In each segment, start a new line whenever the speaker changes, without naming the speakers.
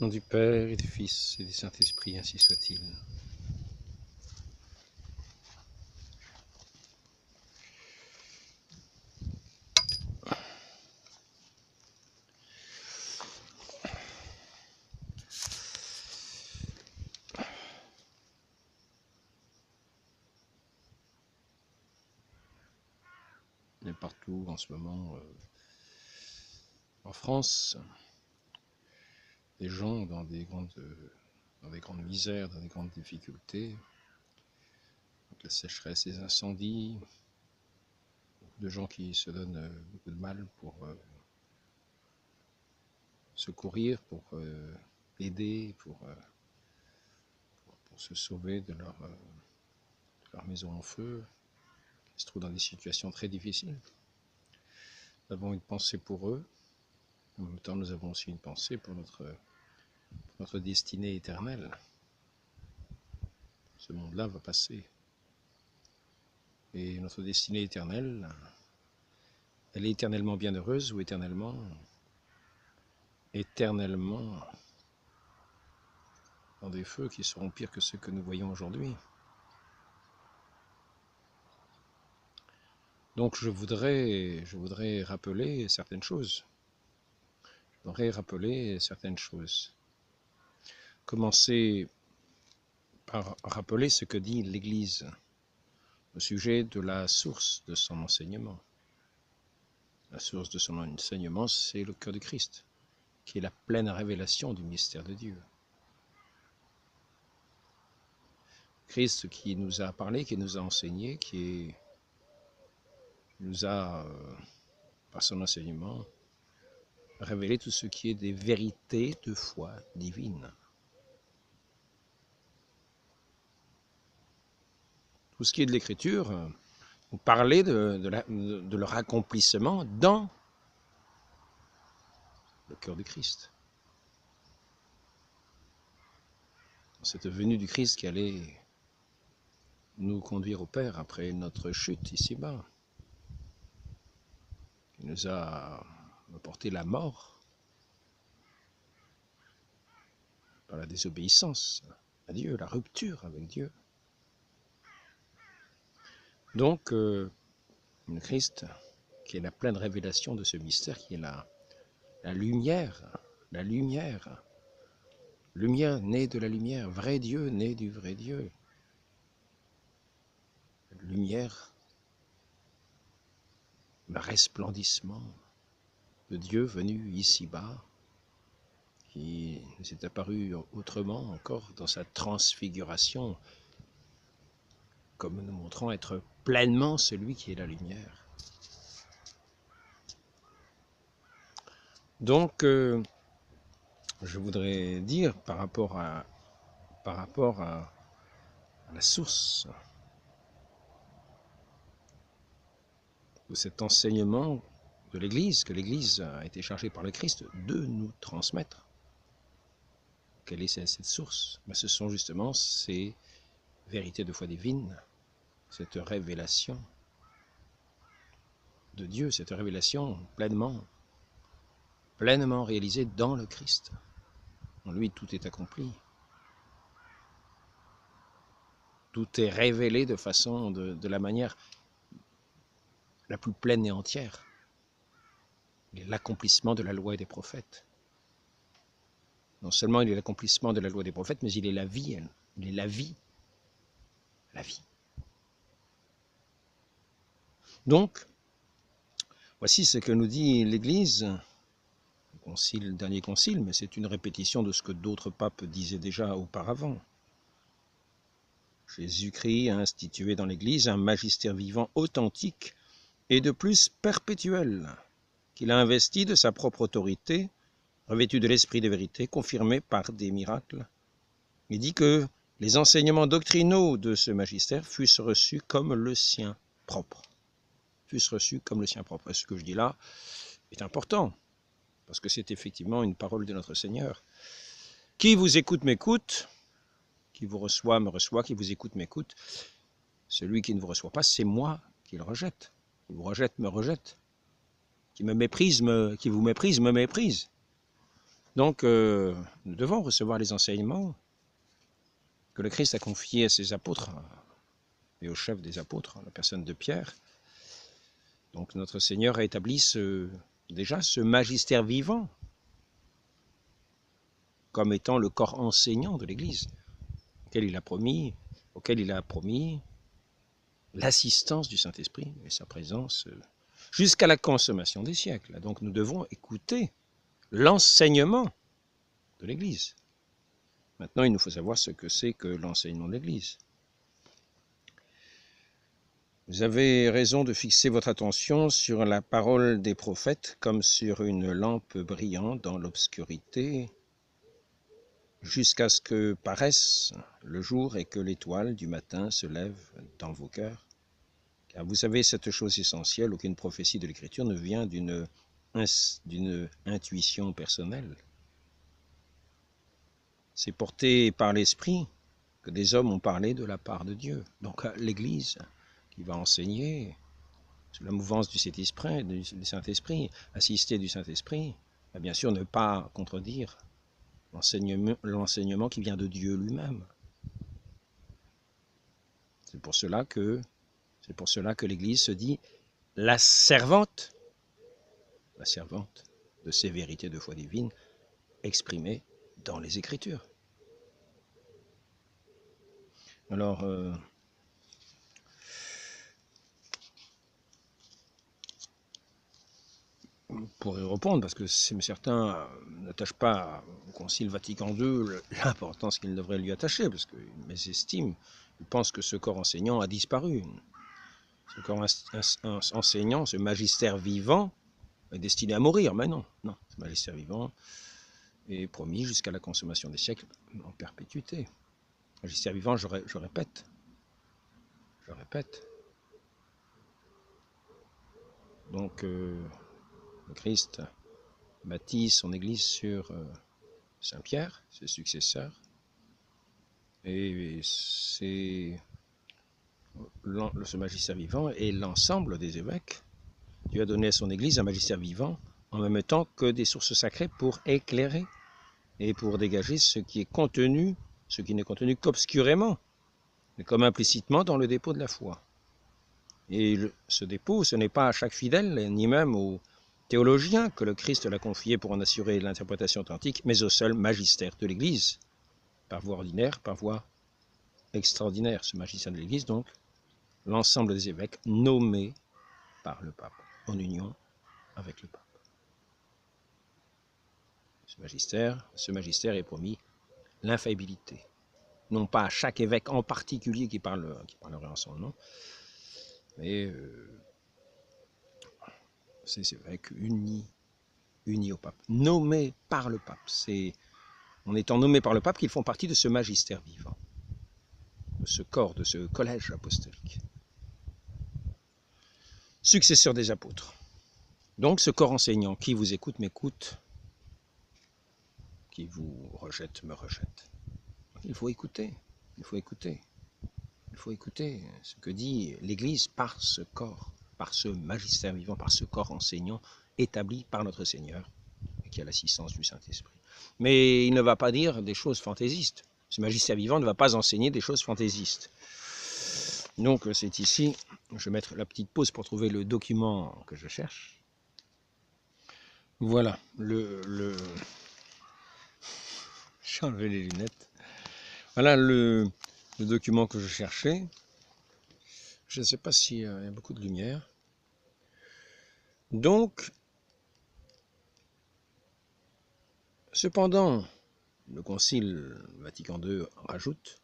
Nom du Père et du Fils et du Saint-Esprit, ainsi soit-il. Il y a partout en ce moment, en France, des gens dans des grandes misères, dans des grandes difficultés. Donc la sécheresse, les incendies, beaucoup de gens qui se donnent beaucoup de mal pour secourir, pour aider, pour se sauver de leur maison en feu, qui se trouvent dans des situations très difficiles. Nous avons une pensée pour eux. En même temps, nous avons aussi une pensée pour notre destinée éternelle. Ce monde-là va passer. Et notre destinée éternelle, elle est éternellement bienheureuse ou éternellement dans des feux qui seront pires que ceux que nous voyons aujourd'hui. Donc je voudrais rappeler certaines choses. Commencer par rappeler ce que dit l'Église au sujet de la source de son enseignement. La source de son enseignement, c'est le cœur de Christ, qui est la pleine révélation du mystère de Dieu. Christ qui nous a parlé, qui nous a enseigné, qui nous a, par son enseignement, révélé tout ce qui est des vérités de foi divine. Tout ce qui est de l'Écriture, vous parlez de leur accomplissement dans le cœur du Christ. Cette venue du Christ qui allait nous conduire au Père après notre chute ici-bas, qui nous a apporté la mort par la désobéissance à Dieu, la rupture avec Dieu. Donc, le Christ, qui est la pleine révélation de ce mystère, qui est la lumière née de la lumière, vrai Dieu né du vrai Dieu. Lumière, le resplendissement de Dieu venu ici-bas, qui nous est apparu autrement encore dans sa transfiguration, comme nous montrant être pleinement celui qui est la lumière. Donc, je voudrais dire par rapport à la source de cet enseignement de l'Église, que l'Église a été chargée par le Christ de nous transmettre. Quelle est cette source? Ce sont justement ces vérités de foi divine, cette révélation de Dieu, cette révélation pleinement réalisée dans le Christ. En lui, tout est accompli. Tout est révélé de façon, de la manière la plus pleine et entière. Il est l'accomplissement de la loi et des prophètes. Non seulement il est l'accomplissement de la loi des prophètes, mais il est la vie. Il est la vie. La vie. Donc, voici ce que nous dit l'Église, le dernier concile, mais c'est une répétition de ce que d'autres papes disaient déjà auparavant. Jésus-Christ a institué dans l'Église un magistère vivant authentique et de plus perpétuel, qu'il a investi de sa propre autorité, revêtu de l'esprit de vérité, confirmé par des miracles. Il dit que les enseignements doctrinaux de ce magistère fussent reçus comme le sien propre. Et ce que je dis là est important, parce que c'est effectivement une parole de notre Seigneur. Qui vous écoute m'écoute, qui vous reçoit me reçoit, qui vous écoute m'écoute. Celui qui ne vous reçoit pas, c'est moi qui le rejette. Qui vous rejette me rejette. Qui vous méprise me méprise. Donc, nous devons recevoir les enseignements que le Christ a confiés à ses apôtres et au chef des apôtres, la personne de Pierre. Donc, notre Seigneur a établi déjà ce magistère vivant comme étant le corps enseignant de l'Église, auquel il a promis l'assistance du Saint-Esprit et sa présence jusqu'à la consommation des siècles. Donc nous devons écouter l'enseignement de l'Église. Maintenant, il nous faut savoir ce que c'est que l'enseignement de l'Église. Vous avez raison de fixer votre attention sur la parole des prophètes comme sur une lampe brillante dans l'obscurité, jusqu'à ce que paraisse le jour et que l'étoile du matin se lève dans vos cœurs. Car vous savez cette chose essentielle, aucune prophétie de l'Écriture ne vient d'une intuition personnelle. C'est porté par l'Esprit que des hommes ont parlé de la part de Dieu. Donc l'Église qui va enseigner sous la mouvance du Saint-Esprit, assisté du Saint-Esprit, va bien sûr ne pas contredire l'enseignement qui vient de Dieu lui-même. C'est pour cela que l'Église se dit la servante de ces vérités de foi divine exprimées dans les Écritures. Alors, pour y répondre, parce que certains n'attachent pas au Concile Vatican II l'importance qu'ils devraient lui attacher, parce qu'ils mésestiment, ils pensent que ce corps enseignant a disparu. Ce corps enseignant, ce magistère vivant, est destiné à mourir, mais non, ce magistère vivant est promis jusqu'à la consommation des siècles en perpétuité. Magistère vivant, je répète. Donc, le Christ bâtit son Église sur Saint-Pierre, ses successeurs, et ce magistère vivant est l'ensemble des évêques. Dieu a donné à son Église un magistère vivant, en même temps que des sources sacrées pour éclairer et pour dégager ce qui n'est contenu qu'obscurément, mais comme implicitement dans le dépôt de la foi. Et ce dépôt, ce n'est pas à chaque fidèle, ni même aux théologiens que le Christ l'a confié pour en assurer l'interprétation authentique, mais au seul magistère de l'Église, par voie ordinaire, par voie extraordinaire. Ce magistère de l'Église, donc, l'ensemble des évêques nommés par le pape, en union avec le pape. Ce magistère est promis l'infaillibilité. Non pas à chaque évêque en particulier qui parlerait en son nom, mais ces évêques unis au pape, nommés par le pape. C'est en étant nommés par le pape qu'ils font partie de ce magistère vivant, de ce corps, de ce collège apostolique. Successeur des apôtres. Donc ce corps enseignant, qui vous écoute, m'écoute, qui vous rejette, me rejette. Il faut écouter ce que dit l'Église par ce corps, par ce magistère vivant, par ce corps enseignant établi par notre Seigneur et qui a l'assistance du Saint-Esprit. Mais il ne va pas dire des choses fantaisistes. Ce magistère vivant ne va pas enseigner des choses fantaisistes. Donc c'est ici, je vais mettre la petite pause pour trouver le document que je cherche. Voilà, j'ai enlevé les lunettes. Voilà le document que je cherchais. Je ne sais pas s'il y a beaucoup de lumière. Donc, cependant, le Concile Vatican II rajoute,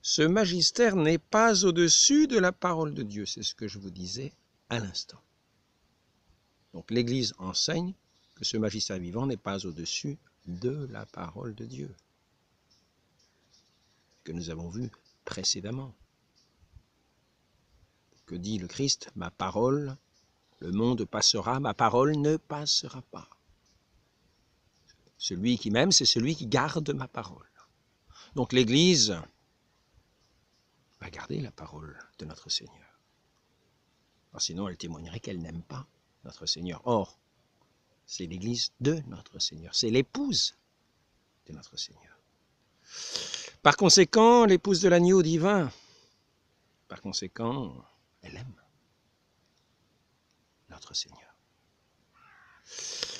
ce magistère n'est pas au-dessus de la parole de Dieu. C'est ce que je vous disais à l'instant. Donc l'Église enseigne que ce magistère vivant n'est pas au-dessus de la parole de Dieu, que nous avons vu précédemment. Que dit le Christ? Ma parole, le monde passera, ma parole ne passera pas. Celui qui m'aime, c'est celui qui garde ma parole. Donc l'Église va garder la parole de notre Seigneur. Alors sinon, elle témoignerait qu'elle n'aime pas notre Seigneur. Or, C'est l'Église de notre Seigneur. C'est l'épouse de notre Seigneur. Par conséquent, l'épouse de l'agneau divin, par conséquent, elle aime notre Seigneur.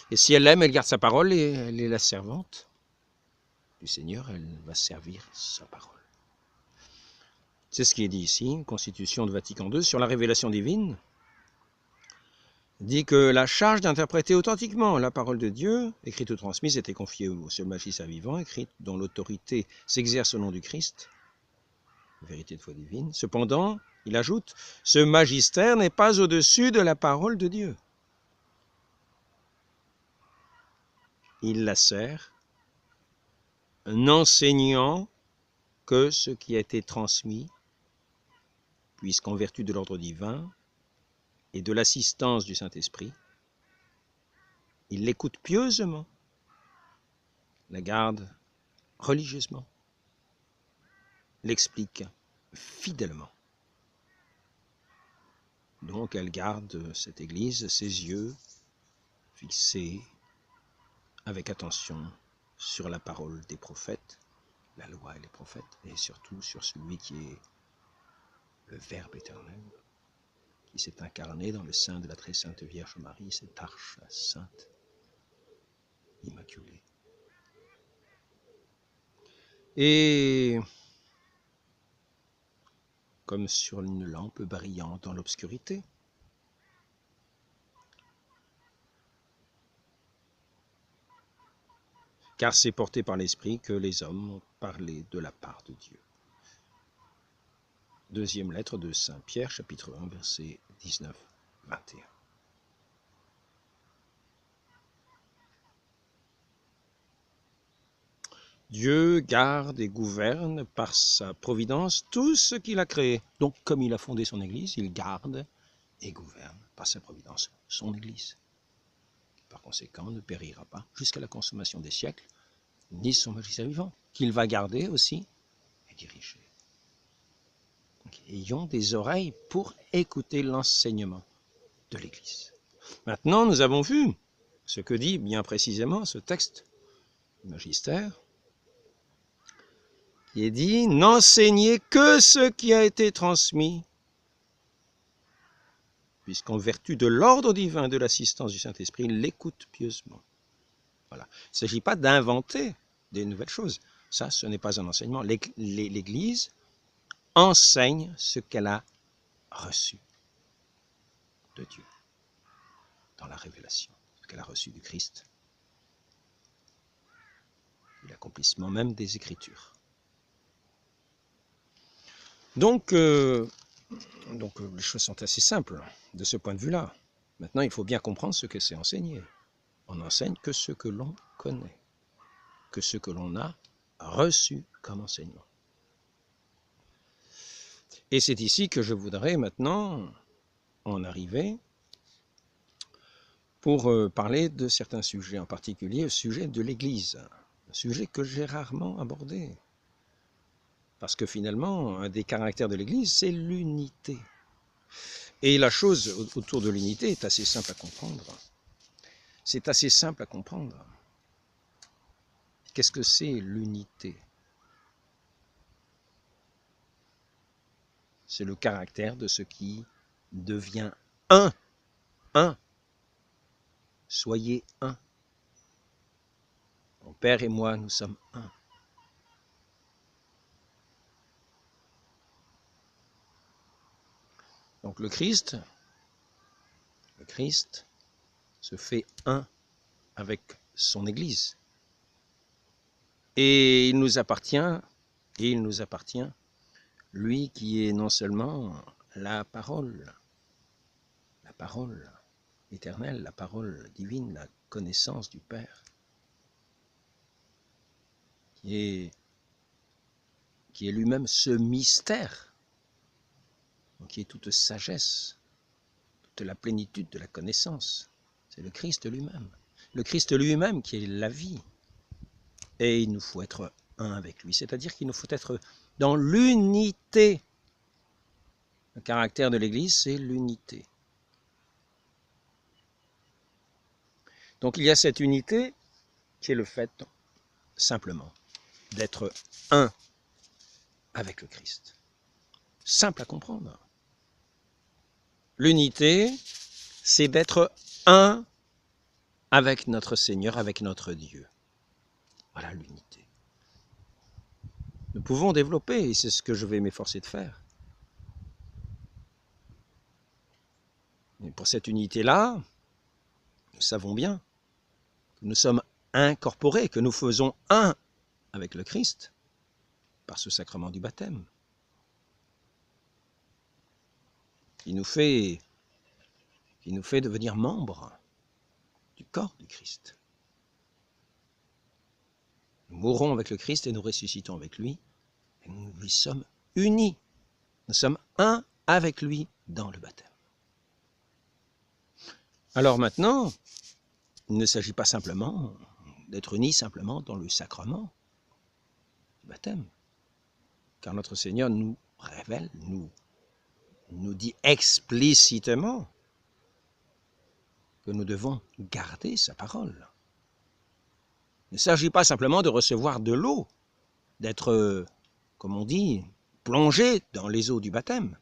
Et si elle aime, elle garde sa parole et elle est la servante du Seigneur, elle va servir sa parole. C'est ce qui est dit ici, Constitution de Vatican II, sur la révélation divine, dit que la charge d'interpréter authentiquement la parole de Dieu, écrite ou transmise, était confiée au seul magistère vivant, écrite dont l'autorité s'exerce au nom du Christ, vérité de foi divine. Cependant, il ajoute, ce magistère n'est pas au-dessus de la parole de Dieu. Il la sert, n'enseignant que ce qui a été transmis, puisqu'en vertu de l'ordre divin et de l'assistance du Saint-Esprit, il l'écoute pieusement, la garde religieusement, l'explique fidèlement. Donc elle garde, cette Église, ses yeux fixés avec attention sur la parole des prophètes, la loi et les prophètes, et surtout sur celui qui est le Verbe éternel, qui s'est incarné dans le sein de la très sainte Vierge Marie, cette arche sainte, immaculée. Et comme sur une lampe brillante dans l'obscurité, car c'est porté par l'Esprit que les hommes ont parlé de la part de Dieu. Deuxième lettre de Saint Pierre, chapitre 1, versets 19-21. Dieu garde et gouverne par sa providence tout ce qu'il a créé. Donc, comme il a fondé son Église, il garde et gouverne par sa providence son Église. Par conséquent, ne périra pas jusqu'à la consommation des siècles, ni son magistère vivant, qu'il va garder aussi et diriger. Donc, ayons des oreilles pour écouter l'enseignement de l'Église. Maintenant, nous avons vu ce que dit bien précisément ce texte du magistère, qui est dit « N'enseignez que ce qui a été transmis » puisqu'en vertu de l'ordre divin de l'assistance du Saint-Esprit, il l'écoute pieusement. Voilà. Il ne s'agit pas d'inventer des nouvelles choses. Ça, ce n'est pas un enseignement. L'Église enseigne ce qu'elle a reçu de Dieu dans la révélation, ce qu'elle a reçu du Christ, l'accomplissement même des Écritures. Donc les choses sont assez simples de ce point de vue-là. Maintenant, il faut bien comprendre ce que c'est enseigner. On n'enseigne que ce que l'on connaît, que ce que l'on a reçu comme enseignement. Et c'est ici que je voudrais maintenant en arriver pour parler de certains sujets, en particulier le sujet de l'Église, un sujet que j'ai rarement abordé. Parce que finalement, un des caractères de l'Église, c'est l'unité. Et la chose autour de l'unité est assez simple à comprendre. C'est assez simple à comprendre. Qu'est-ce que c'est l'unité? C'est le caractère de ce qui devient un. Un. Soyez un. Mon Père et moi, nous sommes un. Donc le Christ se fait un avec son Église. Et il nous appartient, lui qui est non seulement la parole éternelle, la parole divine, la connaissance du Père, qui est lui-même ce mystère, qui est toute sagesse, toute la plénitude de la connaissance. C'est le Christ lui-même. Le Christ lui-même qui est la vie. Et il nous faut être un avec lui, c'est-à-dire qu'il nous faut être dans l'unité. Le caractère de l'Église, c'est l'unité. Donc il y a cette unité qui est le fait simplement d'être un avec le Christ. Simple à comprendre. L'unité, c'est d'être un avec notre Seigneur, avec notre Dieu. Voilà l'unité. Nous pouvons développer, et c'est ce que je vais m'efforcer de faire. Mais pour cette unité-là, nous savons bien que nous sommes incorporés, que nous faisons un avec le Christ par ce sacrement du baptême. Qui nous fait devenir membres du corps du Christ. Nous mourrons avec le Christ et nous ressuscitons avec lui, et nous lui sommes unis. Nous sommes un avec lui dans le baptême. Alors maintenant, il ne s'agit pas simplement d'être unis simplement dans le sacrement du baptême, car notre Seigneur nous révèle, nous dit explicitement que nous devons garder sa parole. Il ne s'agit pas simplement de recevoir de l'eau, d'être, comme on dit, plongé dans les eaux du baptême.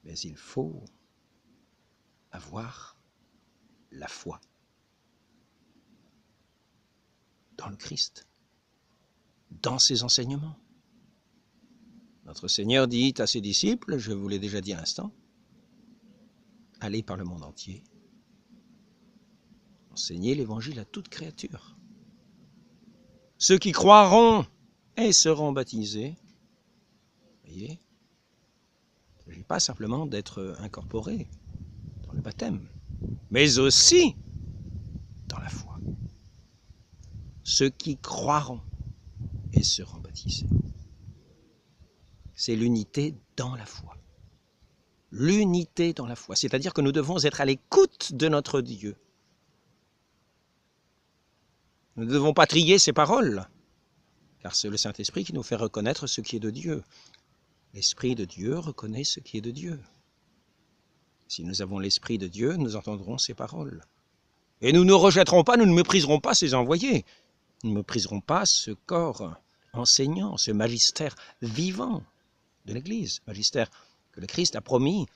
Mais il faut avoir la foi dans le Christ, dans ses enseignements. Notre Seigneur dit à ses disciples, je vous l'ai déjà dit à l'instant, allez par le monde entier, enseignez l'évangile à toute créature. Ceux qui croiront et seront baptisés, voyez, il ne s'agit pas simplement d'être incorporés dans le baptême, mais aussi dans la foi. Ceux qui croiront et seront baptisés. C'est l'unité dans la foi. L'unité dans la foi, c'est-à-dire que nous devons être à l'écoute de notre Dieu. Nous ne devons pas trier ses paroles, car c'est le Saint-Esprit qui nous fait reconnaître ce qui est de Dieu. L'Esprit de Dieu reconnaît ce qui est de Dieu. Si nous avons l'Esprit de Dieu, nous entendrons ses paroles. Et nous ne rejetterons pas, nous ne mépriserons pas ses envoyés. Nous ne mépriserons pas ce corps enseignant, ce magistère vivant de l'Église, magistère que le Christ a promis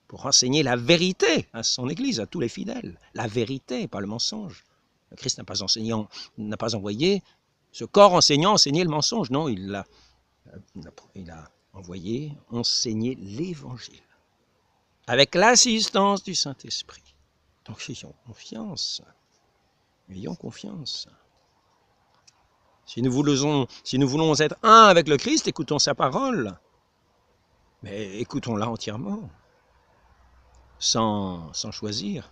pour enseigner la vérité à son Église, à tous les fidèles. La vérité, pas le mensonge. Le Christ n'a pas envoyé ce corps enseignant enseigner le mensonge. Non, il a envoyé enseigner l'Évangile avec l'assistance du Saint-Esprit. Donc ayons confiance. Ayons confiance. Si nous voulons être un avec le Christ, écoutons sa parole. Mais écoutons-la entièrement, sans choisir.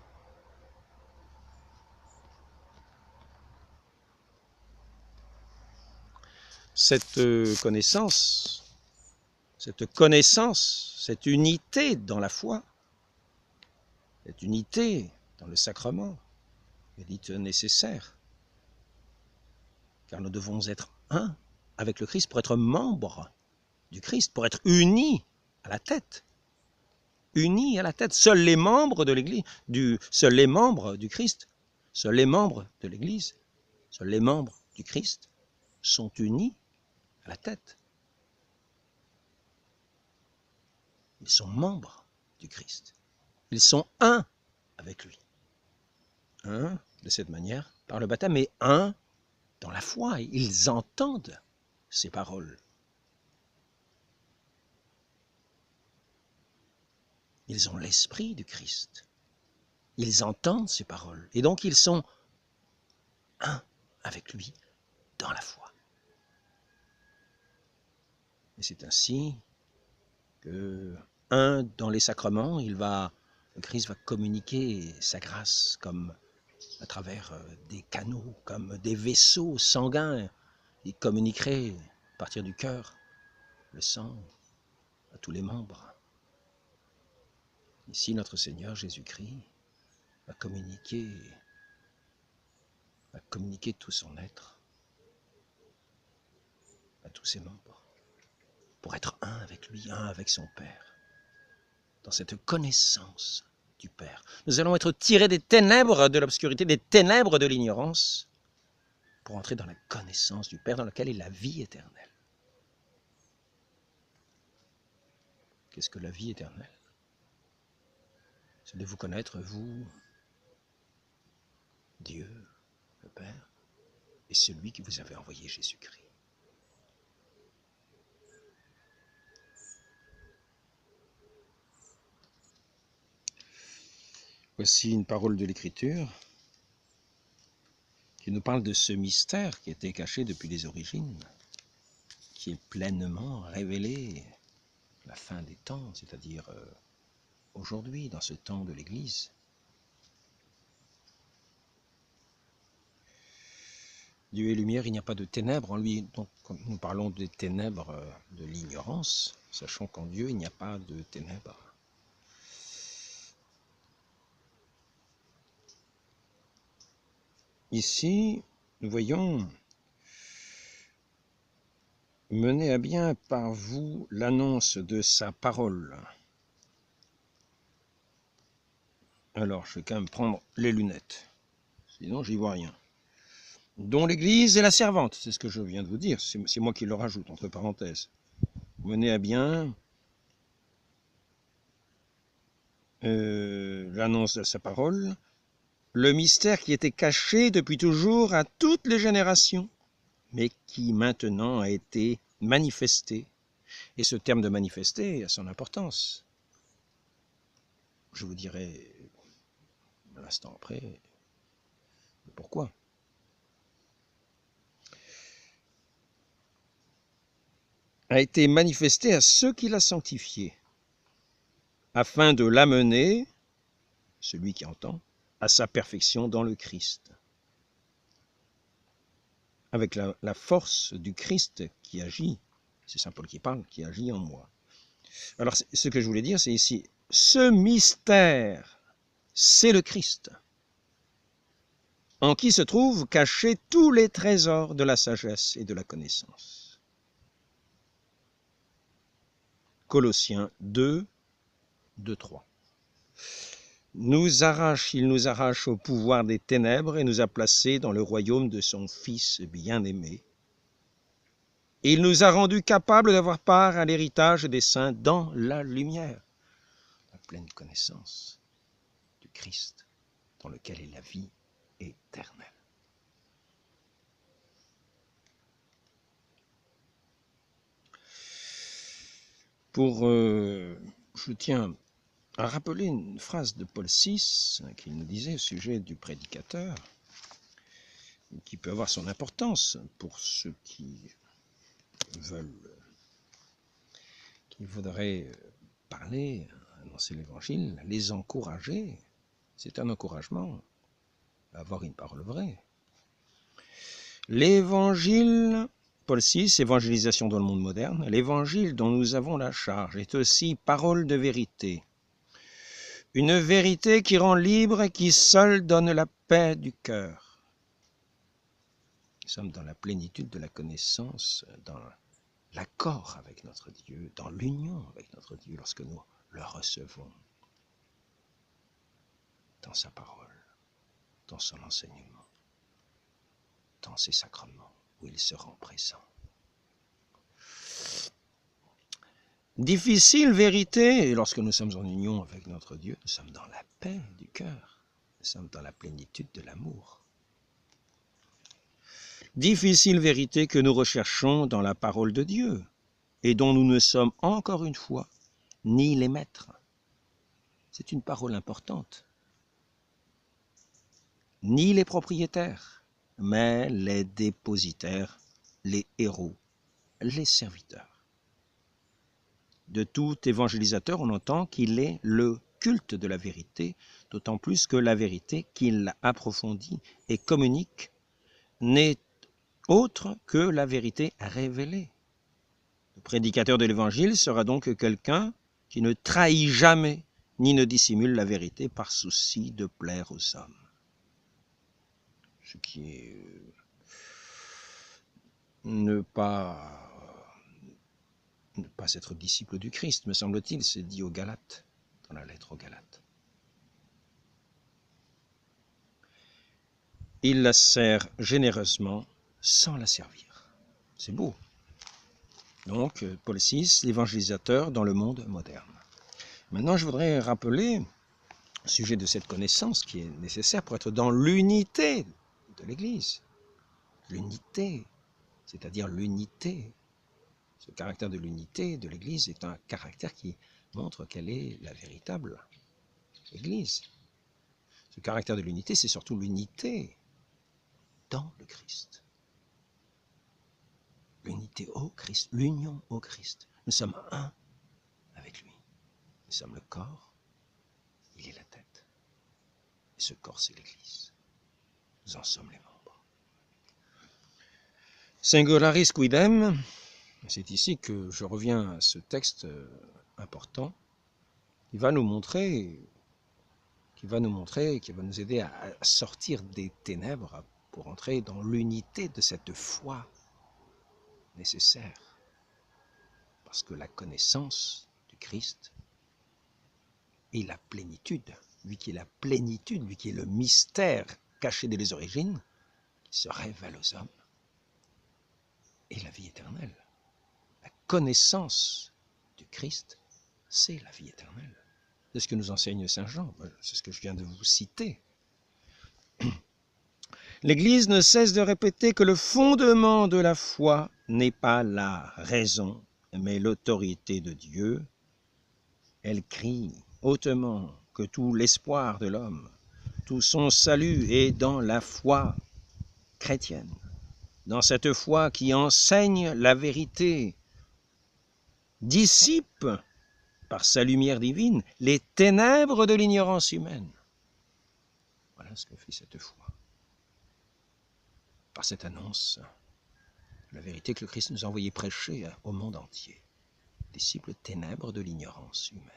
Cette connaissance, cette unité dans la foi, cette unité dans le sacrement, est dite nécessaire. Car nous devons être un avec le Christ pour être membres du Christ, pour être unis à la tête. Unis à la tête. Seuls les membres de l'Église, seuls les membres du Christ, seuls les membres de l'Église, seuls les membres du Christ sont unis à la tête. Ils sont membres du Christ. Ils sont un avec lui. Un, de cette manière, par le baptême, et un dans la foi. Ils entendent ces paroles. Ils ont l'esprit du Christ. Ils entendent ces paroles. Et donc ils sont un avec lui dans la foi. Et c'est ainsi que, un, dans les sacrements, le Christ va communiquer sa grâce comme à travers des canaux, comme des vaisseaux sanguins. Il communiquerait à partir du cœur le sang à tous les membres. Ici, notre Seigneur Jésus-Christ va communiquer tout son être à tous ses membres, pour être un avec lui, un avec son Père, dans cette connaissance du Père. Nous allons être tirés des ténèbres de l'obscurité, des ténèbres de l'ignorance, pour entrer dans la connaissance du Père dans laquelle est la vie éternelle. Qu'est-ce que la vie éternelle? C'est de vous connaître, vous, Dieu, le Père, et celui qui vous avait envoyé, Jésus-Christ. Voici une parole de l'Écriture qui nous parle de ce mystère qui était caché depuis les origines, qui est pleinement révélé à la fin des temps, c'est-à-dire aujourd'hui, dans ce temps de l'Église. Dieu est lumière, il n'y a pas de ténèbres en lui. Donc, quand nous parlons des ténèbres de l'ignorance, sachant qu'en Dieu, il n'y a pas de ténèbres. Ici, nous voyons mener à bien par vous l'annonce de sa parole. Alors, je vais quand même prendre les lunettes, sinon j'y vois rien. Dont l'Église est la servante, c'est ce que je viens de vous dire, c'est moi qui le rajoute, entre parenthèses. Mener à bien l'annonce de sa parole, le mystère qui était caché depuis toujours à toutes les générations, mais qui maintenant a été manifesté. Et ce terme de manifester a son importance. Je vous dirai un instant après pourquoi. A été manifesté à ceux qui l'a sanctifié, afin de l'amener, celui qui entend, à sa perfection dans le Christ. Avec la force du Christ qui agit, c'est saint Paul qui parle, qui agit en moi. Alors, ce que je voulais dire, c'est ici, ce mystère, c'est le Christ, en qui se trouvent cachés tous les trésors de la sagesse et de la connaissance. Colossiens 2, 2, 3. Il nous arrache au pouvoir des ténèbres et nous a placés dans le royaume de son Fils bien-aimé. Et il nous a rendus capables d'avoir part à l'héritage des saints dans la lumière, la pleine connaissance du Christ, dans lequel est la vie éternelle. Je tiens à rappeler une phrase de Paul VI qu'il nous disait au sujet du prédicateur, qui peut avoir son importance pour ceux qui voudraient parler, annoncer l'Évangile, les encourager. C'est un encouragement à avoir une parole vraie. L'Évangile, Paul VI, évangélisation dans le monde moderne, l'Évangile dont nous avons la charge est aussi parole de vérité. Une vérité qui rend libre et qui seule donne la paix du cœur. Nous sommes dans la plénitude de la connaissance, dans l'accord avec notre Dieu, dans l'union avec notre Dieu, lorsque nous le recevons dans sa parole, dans son enseignement, dans ses sacrements, où il se rend présent. Difficile vérité, et lorsque nous sommes en union avec notre Dieu, nous sommes dans la paix du cœur, nous sommes dans la plénitude de l'amour. Difficile vérité que nous recherchons dans la parole de Dieu, et dont nous ne sommes encore une fois ni les maîtres. C'est une parole importante. Ni les propriétaires, mais les dépositaires, les héros, les serviteurs. De tout évangélisateur, on entend qu'il est le culte de la vérité, d'autant plus que la vérité qu'il approfondit et communique n'est autre que la vérité révélée. Le prédicateur de l'Évangile sera donc quelqu'un qui ne trahit jamais ni ne dissimule la vérité par souci de plaire aux hommes. Ce qui est ne pas être disciple du Christ, me semble-t-il, c'est dit aux Galates, dans la lettre aux Galates. il la sert généreusement sans la servir. C'est beau. Donc, Paul VI, l'évangélisateur dans le monde moderne. Maintenant, je voudrais rappeler, au sujet de cette connaissance qui est nécessaire pour être dans l'unité de l'Église. L'unité, c'est-à-dire l'unité. Ce caractère de l'unité de l'Église est un caractère qui montre quelle est la véritable Église. Ce caractère de l'unité, c'est surtout l'unité dans le Christ. L'unité au Christ, l'union au Christ. Nous sommes un avec lui. Nous sommes le corps, il est la tête. Et ce corps, c'est l'Église. Nous en sommes les membres. Singularis quidem, c'est ici que je reviens à ce texte important qui va nous montrer, qui va nous aider à sortir des ténèbres pour entrer dans l'unité de cette foi nécessaire. Parce que la connaissance du Christ est la plénitude, lui qui est la plénitude, lui qui est le mystère caché dès les origines, qui se révèle aux hommes, et la vie éternelle. La connaissance du Christ, c'est la vie éternelle. C'est ce que nous enseigne Saint Jean, c'est ce que je viens de vous citer. L'Église ne cesse de répéter que le fondement de la foi n'est pas la raison, mais l'autorité de Dieu. Elle crie hautement que tout l'espoir de l'homme, tout son salut est dans la foi chrétienne, dans cette foi qui enseigne la vérité, dissipe par sa lumière divine les ténèbres de l'ignorance humaine. Voilà ce que fait cette foi. Par cette annonce, la vérité que le Christ nous a envoyé prêcher au monde entier, dissipe les ténèbres de l'ignorance humaine.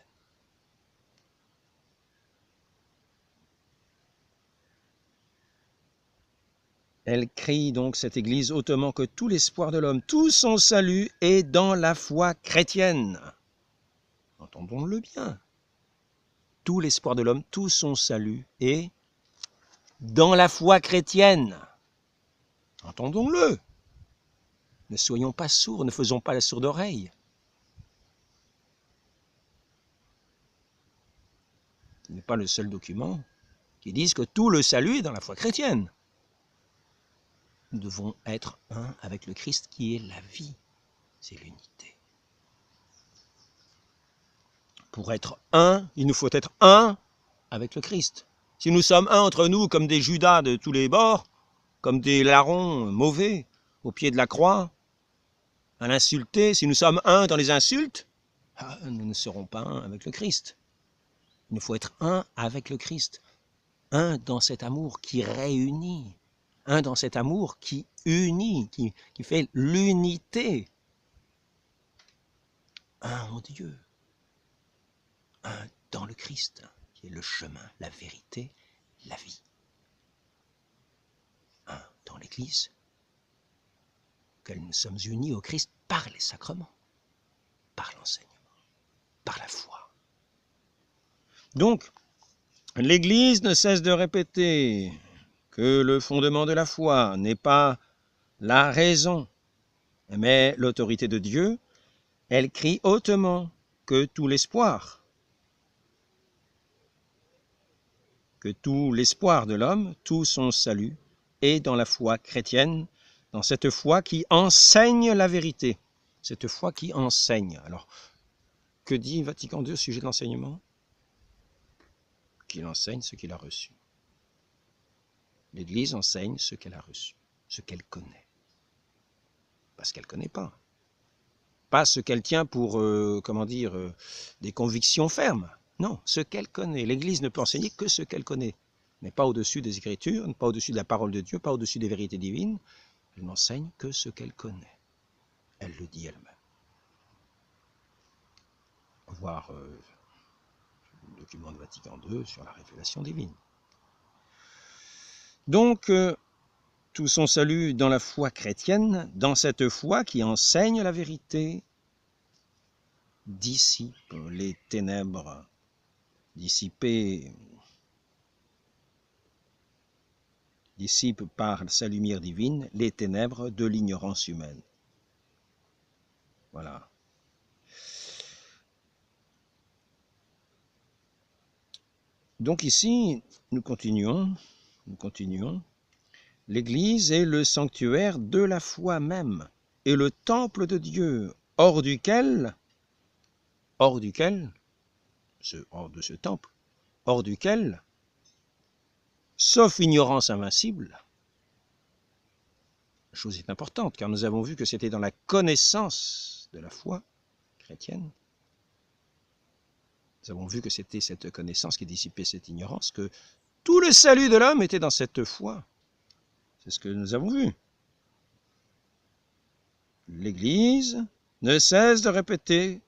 Elle crie donc, cette Église, hautement que tout l'espoir de l'homme, tout son salut est dans la foi chrétienne. Entendons-le bien. Tout l'espoir de l'homme, tout son salut est dans la foi chrétienne. Entendons-le. Ne soyons pas sourds, ne faisons pas la sourde oreille. Ce n'est pas le seul document qui dise que tout le salut est dans la foi chrétienne. Nous devons être un avec le Christ qui est la vie, c'est l'unité. Pour être un, il nous faut être un avec le Christ. Si nous sommes un entre nous comme des Judas de tous les bords, comme des larrons mauvais au pied de la croix, à l'insulter, si nous sommes un dans les insultes, nous ne serons pas un avec le Christ. Il nous faut être un avec le Christ, un dans cet amour qui réunit, un dans cet amour qui unit, qui fait l'unité. Un en Dieu, un dans le Christ, qui est le chemin, la vérité, la vie. Un dans l'Église, que nous sommes unis au Christ par les sacrements, par l'enseignement, par la foi. Donc, l'Église ne cesse de répéter que le fondement de la foi n'est pas la raison, mais l'autorité de Dieu. Elle crie hautement que tout l'espoir de l'homme, tout son salut, est dans la foi chrétienne, dans cette foi qui enseigne la vérité. Cette foi qui enseigne. Alors, que dit Vatican II au sujet de l'enseignement? Qu'il enseigne ce qu'il a reçu. L'Église enseigne ce qu'elle a reçu, ce qu'elle connaît. Pas ce qu'elle ne connaît pas. Pas ce qu'elle tient pour, des convictions fermes. Non, ce qu'elle connaît. L'Église ne peut enseigner que ce qu'elle connaît. Mais pas au-dessus des Écritures, pas au-dessus de la parole de Dieu, pas au-dessus des vérités divines. Elle n'enseigne que ce qu'elle connaît. Elle le dit elle-même. Voir le document de Vatican II sur la révélation divine. Donc, tout son salut dans la foi chrétienne, dans cette foi qui enseigne la vérité, dissipe les ténèbres, dissiper dissipe par sa lumière divine les ténèbres de l'ignorance humaine. Voilà. Donc ici, nous continuons. L'Église est le sanctuaire de la foi même et le temple de Dieu, hors duquel, de ce temple, hors duquel, sauf ignorance invincible, la chose est importante, car nous avons vu que c'était dans la connaissance de la foi chrétienne, nous avons vu que c'était cette connaissance qui dissipait cette ignorance, que tout le salut de l'homme était dans cette foi. C'est ce que nous avons vu. L'Église ne cesse de répéter,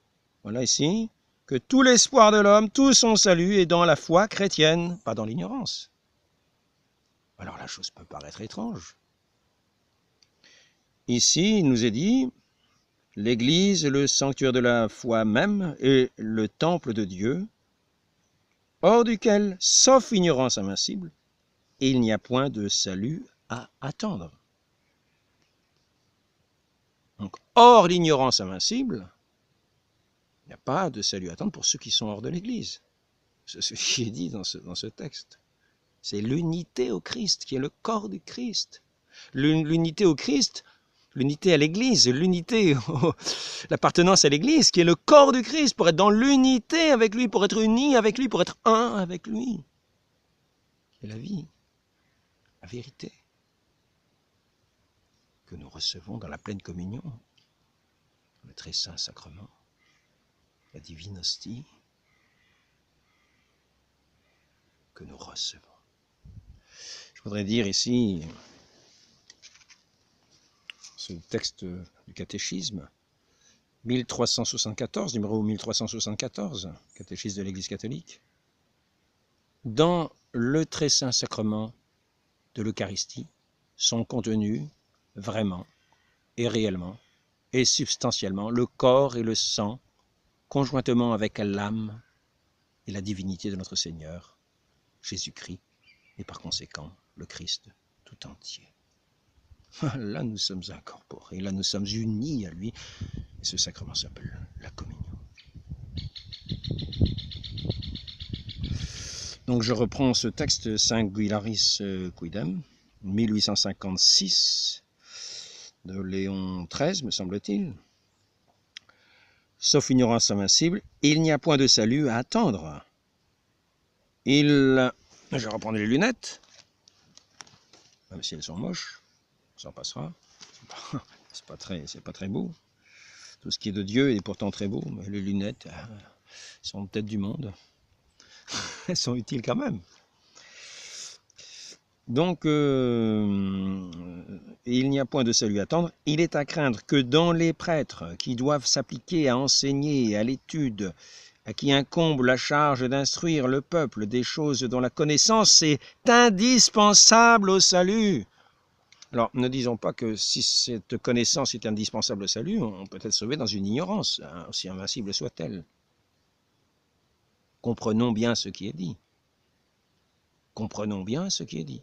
voilà ici, que tout l'espoir de l'homme, tout son salut est dans la foi chrétienne, pas dans l'ignorance. Alors la chose peut paraître étrange. Ici, il nous est dit, l'Église est le sanctuaire de la foi même et le temple de Dieu, hors duquel, sauf ignorance invincible, il n'y a point de salut à attendre. Donc, hors l'ignorance invincible, il n'y a pas de salut à attendre pour ceux qui sont hors de l'Église. C'est ce qui est dit dans ce texte. C'est l'unité au Christ qui est le corps du Christ. L'unité au Christ, l'unité à l'Église, l'appartenance à l'Église qui est le corps du Christ, pour être dans l'unité avec lui, pour être uni avec lui, pour être un avec lui. C'est la vie, la vérité que nous recevons dans la pleine communion, le très saint sacrement, la divine hostie que nous recevons. Je voudrais dire ici ce texte du catéchisme, 1374, numéro 1374, catéchisme de l'Église catholique. Dans le très saint sacrement de l'Eucharistie sont contenus vraiment et réellement et substantiellement le corps et le sang, conjointement avec l'âme et la divinité de notre Seigneur, Jésus-Christ, et par conséquent le Christ tout entier. Là, nous sommes incorporés, là, nous sommes unis à lui, et ce sacrement s'appelle la communion. Donc, je reprends ce texte Singuilaris Quidem, 1856, de Léon XIII, me semble-t-il. Sauf ignorance invincible, il n'y a point de salut à attendre. Je vais reprendre les lunettes, même si elles sont moches, ça en passera. C'est pas très beau. Tout ce qui est de Dieu est pourtant très beau, mais les lunettes sont peut-être du monde. Elles sont utiles quand même. Donc, il n'y a point de salut à attendre. Il est à craindre que dans les prêtres qui doivent s'appliquer à enseigner, à l'étude, à qui incombe la charge d'instruire le peuple des choses dont la connaissance est indispensable au salut. Alors, ne disons pas que si cette connaissance est indispensable au salut, on peut être sauvé dans une ignorance, hein, aussi invincible soit-elle. Comprenons bien ce qui est dit. Comprenons bien ce qui est dit.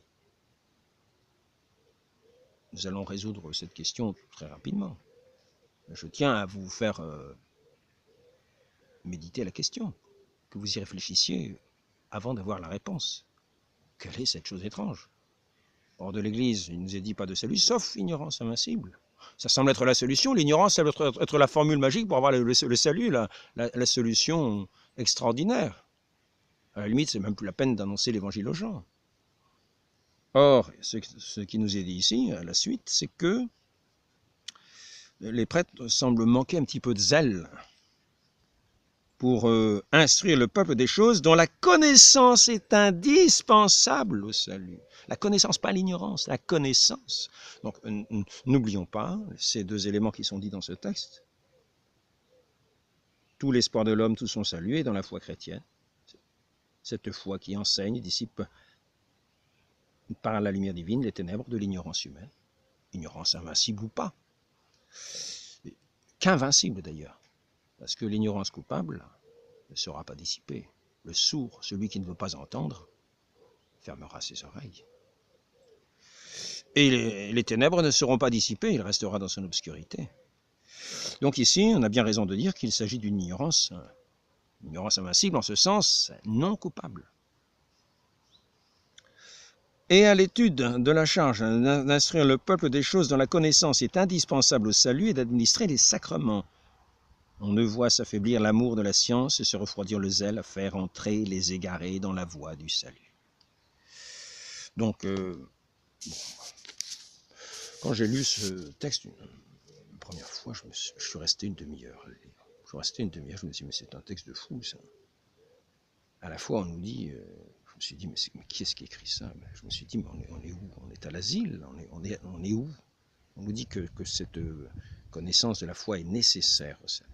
Nous allons résoudre cette question très rapidement. Je tiens à vous faire méditer la question, que vous y réfléchissiez avant d'avoir la réponse. Quelle est cette chose étrange? Hors de l'Église, il ne nous est dit pas de salut, sauf ignorance invincible. Ça semble être la solution. L'ignorance, ça doit être la formule magique pour avoir le salut, la solution extraordinaire. À la limite, c'est même plus la peine d'annoncer l'évangile aux gens. Or, ce qui nous est dit ici, à la suite, c'est que les prêtres semblent manquer un petit peu de zèle pour instruire le peuple des choses dont la connaissance est indispensable au salut. La connaissance, pas l'ignorance, la connaissance. Donc, n'oublions pas ces deux éléments qui sont dits dans ce texte. Tout l'espoir de l'homme, tout son salut est dans la foi chrétienne. Cette foi qui enseigne, dissipe par la lumière divine les ténèbres de l'ignorance humaine. Ignorance invincible ou pas. Qu'invincible d'ailleurs. Parce que l'ignorance coupable ne sera pas dissipée. Le sourd, celui qui ne veut pas entendre, fermera ses oreilles. Et les ténèbres ne seront pas dissipées, il restera dans son obscurité. Donc ici, on a bien raison de dire qu'il s'agit d'une ignorance invincible, en ce sens non coupable. Et à l'étude de la charge d'instruire le peuple des choses dont la connaissance est indispensable au salut et d'administrer les sacrements. On ne voit s'affaiblir l'amour de la science et se refroidir le zèle à faire entrer les égarés dans la voie du salut. Donc, quand j'ai lu ce texte une première fois, je suis resté une demi-heure. Je me suis dit, mais c'est un texte de fou, ça. À la fois, on nous dit, je me suis dit, mais qui est-ce qui écrit ça? Je me suis dit, mais on est où? On est à l'asile, on est où? On nous dit que cette connaissance de la foi est nécessaire au salut.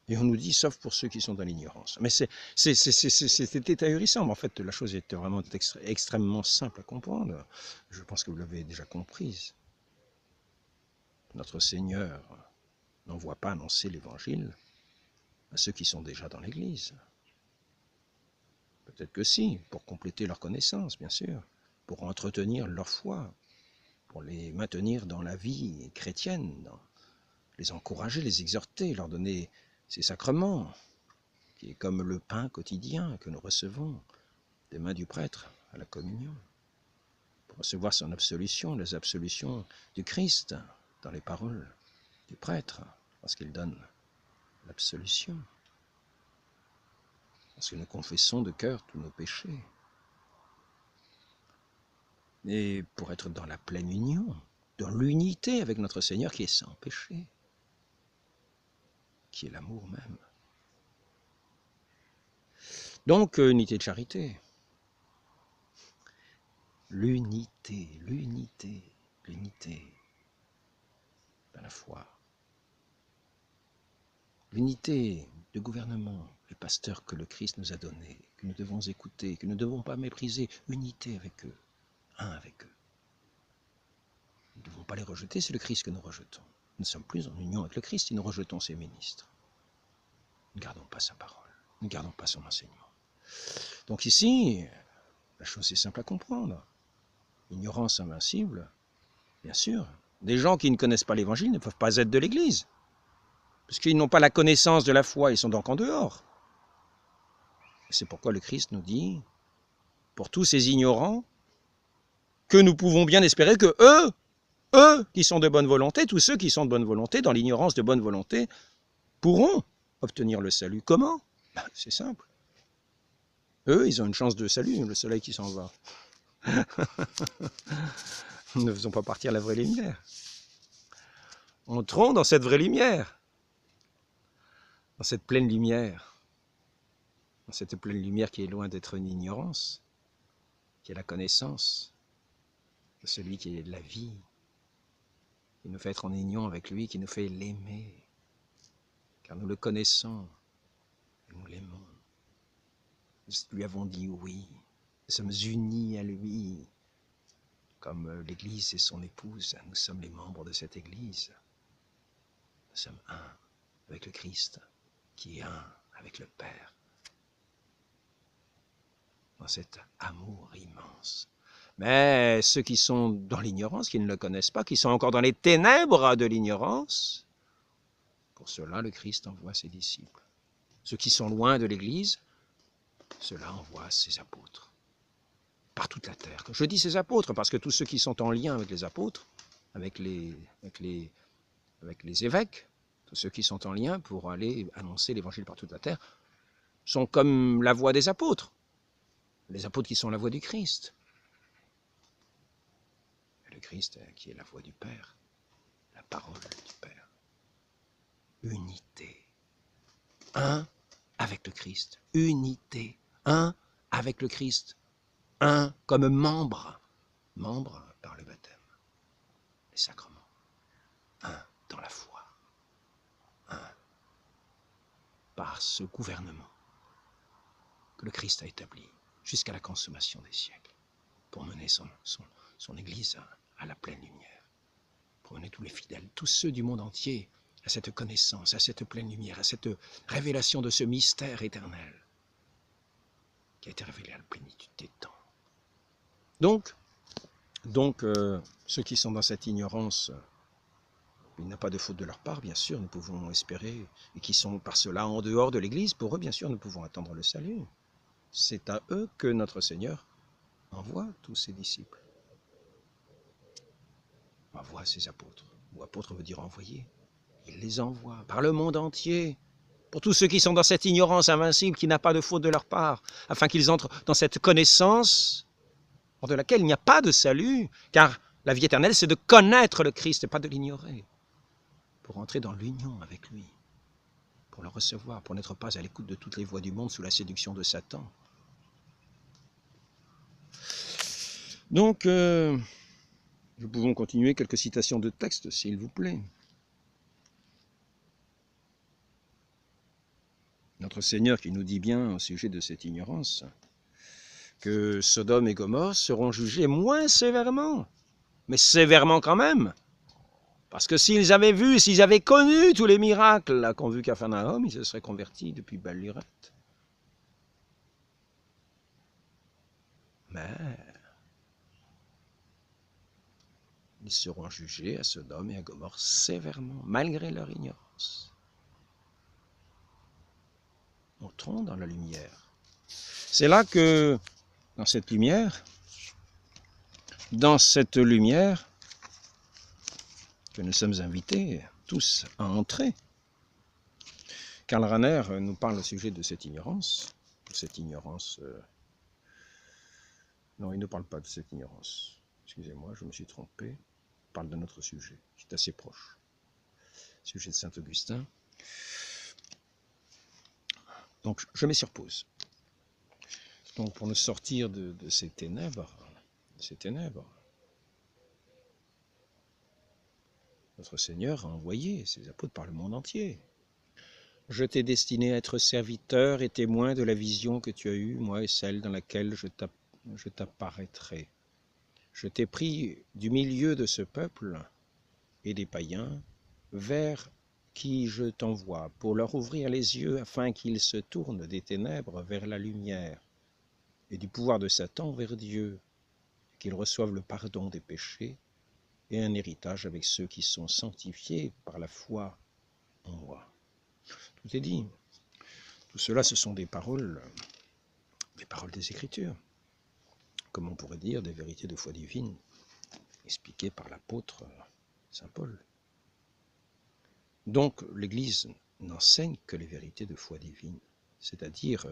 Et on nous dit, sauf pour ceux qui sont dans l'ignorance. Mais c'était ahurissant, mais en fait, la chose était vraiment extrêmement simple à comprendre. Je pense que vous l'avez déjà comprise. Notre Seigneur n'envoie pas annoncer l'Évangile à ceux qui sont déjà dans l'Église. Peut-être que si, pour compléter leur connaissance, bien sûr, pour entretenir leur foi, pour les maintenir dans la vie chrétienne, les encourager, les exhorter, leur donner ces sacrements, qui est comme le pain quotidien que nous recevons des mains du prêtre à la communion, pour recevoir son absolution, les absolutions du Christ dans les paroles du prêtre, parce qu'il donne l'absolution, parce que nous confessons de cœur tous nos péchés, et pour être dans la pleine union, dans l'unité avec notre Seigneur qui est sans péché, qui est l'amour même. Donc, unité de charité. L'unité dans la foi. L'unité de gouvernement, les pasteurs que le Christ nous a donnés, que nous devons écouter, que nous ne devons pas mépriser. Unité avec eux, un avec eux. Nous ne devons pas les rejeter, c'est le Christ que nous rejetons. Nous ne sommes plus en union avec le Christ et nous rejetons ses ministres. Nous ne gardons pas sa parole, nous ne gardons pas son enseignement. Donc ici, la chose est simple à comprendre. Ignorance invincible, bien sûr. Des gens qui ne connaissent pas l'Évangile ne peuvent pas être de l'Église, parce qu'ils n'ont pas la connaissance de la foi, ils sont donc en dehors. C'est pourquoi le Christ nous dit, pour tous ces ignorants, que nous pouvons bien espérer que eux qui sont de bonne volonté, tous ceux qui sont de bonne volonté, dans l'ignorance de bonne volonté, pourront obtenir le salut. Comment? C'est simple. Eux, ils ont une chance de salut, le soleil qui s'en va. Nous ne faisons pas partir la vraie lumière. Entrons dans cette vraie lumière, dans cette pleine lumière, dans cette pleine lumière qui est loin d'être une ignorance, qui est la connaissance de celui qui est de la vie, qui nous fait être en union avec lui, qui nous fait l'aimer, car nous le connaissons et nous l'aimons. Nous lui avons dit oui, nous sommes unis à lui, comme l'Église et son épouse, nous sommes les membres de cette Église. Nous sommes un avec le Christ, qui est un avec le Père, dans cet amour immense. Mais ceux qui sont dans l'ignorance, qui ne le connaissent pas, qui sont encore dans les ténèbres de l'ignorance, pour cela, le Christ envoie ses disciples. Ceux qui sont loin de l'Église, cela envoie ses apôtres, par toute la terre. Je dis ses apôtres, parce que tous ceux qui sont en lien avec les apôtres, avec les évêques, tous ceux qui sont en lien pour aller annoncer l'Évangile par toute la terre, sont comme la voix des apôtres. Les apôtres qui sont la voix du Christ. Et le Christ qui est la voix du Père, la parole du Père. Unité. Un avec le Christ. Unité. Un avec le Christ. Un comme membre. Membre par le baptême. Les sacrements. Un dans la foi. Un par ce gouvernement que le Christ a établi jusqu'à la consommation des siècles pour mener son Église à la pleine lumière. Pour mener tous les fidèles, tous ceux du monde entier à cette connaissance, à cette pleine lumière, à cette révélation de ce mystère éternel qui a été révélé à la plénitude des temps. Donc, Donc, ceux qui sont dans cette ignorance, il n'y a pas de faute de leur part, bien sûr, nous pouvons espérer, et qui sont par cela en dehors de l'Église, pour eux, bien sûr, nous pouvons attendre le salut. C'est à eux que notre Seigneur envoie tous ses disciples, envoie ses apôtres. Ou apôtre veut dire envoyer. Il les envoie par le monde entier, pour tous ceux qui sont dans cette ignorance invincible, qui n'a pas de faute de leur part, afin qu'ils entrent dans cette connaissance hors de laquelle il n'y a pas de salut, car la vie éternelle, c'est de connaître le Christ et pas de l'ignorer, pour entrer dans l'union avec lui, pour le recevoir, pour n'être pas à l'écoute de toutes les voix du monde sous la séduction de Satan. Donc, nous pouvons continuer quelques citations de textes, s'il vous plaît. Notre Seigneur qui nous dit bien au sujet de cette ignorance que Sodome et Gomorrhe seront jugés moins sévèrement, mais sévèrement quand même. Parce que s'ils avaient vu, s'ils avaient connu tous les miracles qu'ont vu Capharnaüm, ils se seraient convertis depuis belle lurette. Mais ils seront jugés à Sodome et à Gomorrhe sévèrement, malgré leur ignorance. Entrons dans la lumière. C'est là que, dans cette lumière, que nous sommes invités tous à entrer. Karl Rahner nous parle au sujet de cette ignorance. Non, il ne parle pas de cette ignorance. Excusez-moi, je me suis trompé. Il parle d'un autre sujet, qui est assez proche. Sujet de Saint-Augustin. Donc, je mets sur pause. Donc, pour nous sortir de ces ténèbres, notre Seigneur a envoyé ses apôtres par le monde entier. Je t'ai destiné à être serviteur et témoin de la vision que tu as eue, moi et celle dans laquelle je t'apparaîtrai. Je t'ai pris du milieu de ce peuple et des païens, vers qui je t'envoie, pour leur ouvrir les yeux afin qu'ils se tournent des ténèbres vers la lumière et du pouvoir de Satan vers Dieu, qu'ils reçoivent le pardon des péchés et un héritage avec ceux qui sont sanctifiés par la foi en moi. Tout est dit. Tout cela, ce sont des paroles des Écritures, comme on pourrait dire des vérités de foi divine, expliquées par l'apôtre Saint Paul. Donc l'Église n'enseigne que les vérités de foi divine, c'est-à-dire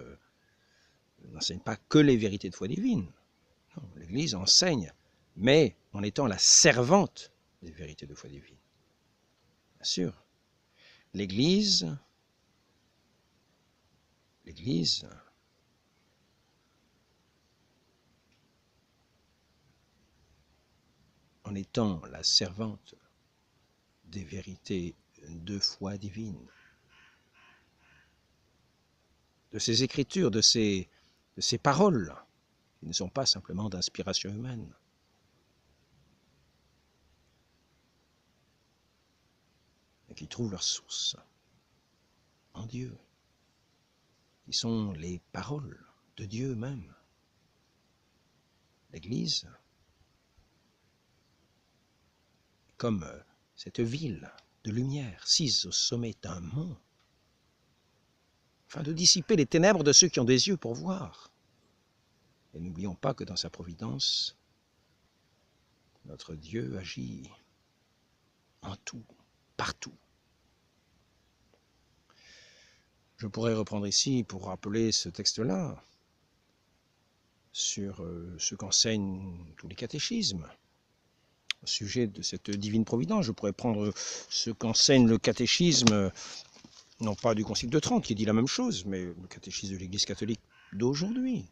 n'enseigne pas que les vérités de foi divine. Non, l'Église enseigne, mais en étant la servante des vérités de foi divine. Bien sûr, l'Église en étant la servante des vérités de foi divine, de ces écritures, de ces paroles, qui ne sont pas simplement d'inspiration humaine. Et qui trouvent leur source en Dieu, qui sont les paroles de Dieu même. L'Église, comme cette ville de lumière sise au sommet d'un mont, afin de dissiper les ténèbres de ceux qui ont des yeux pour voir. Et n'oublions pas que dans sa providence, notre Dieu agit en tout, partout. Je pourrais reprendre ici pour rappeler ce texte-là sur ce qu'enseignent tous les catéchismes au sujet de cette divine providence. Je pourrais prendre ce qu'enseigne le catéchisme, non pas du Concile de Trente qui dit la même chose, mais le catéchisme de l'Église catholique d'aujourd'hui.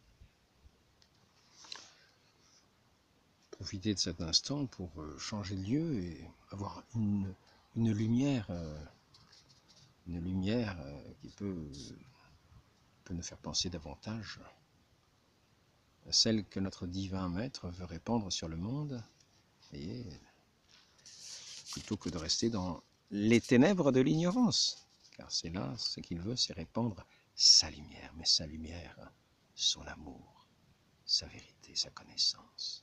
Profiter de cet instant pour changer de lieu et avoir une lumière qui peut nous faire penser davantage à celle que notre divin Maître veut répandre sur le monde, et plutôt que de rester dans les ténèbres de l'ignorance, car c'est là, ce qu'il veut, c'est répandre sa lumière, mais sa lumière, son amour, sa vérité, sa connaissance.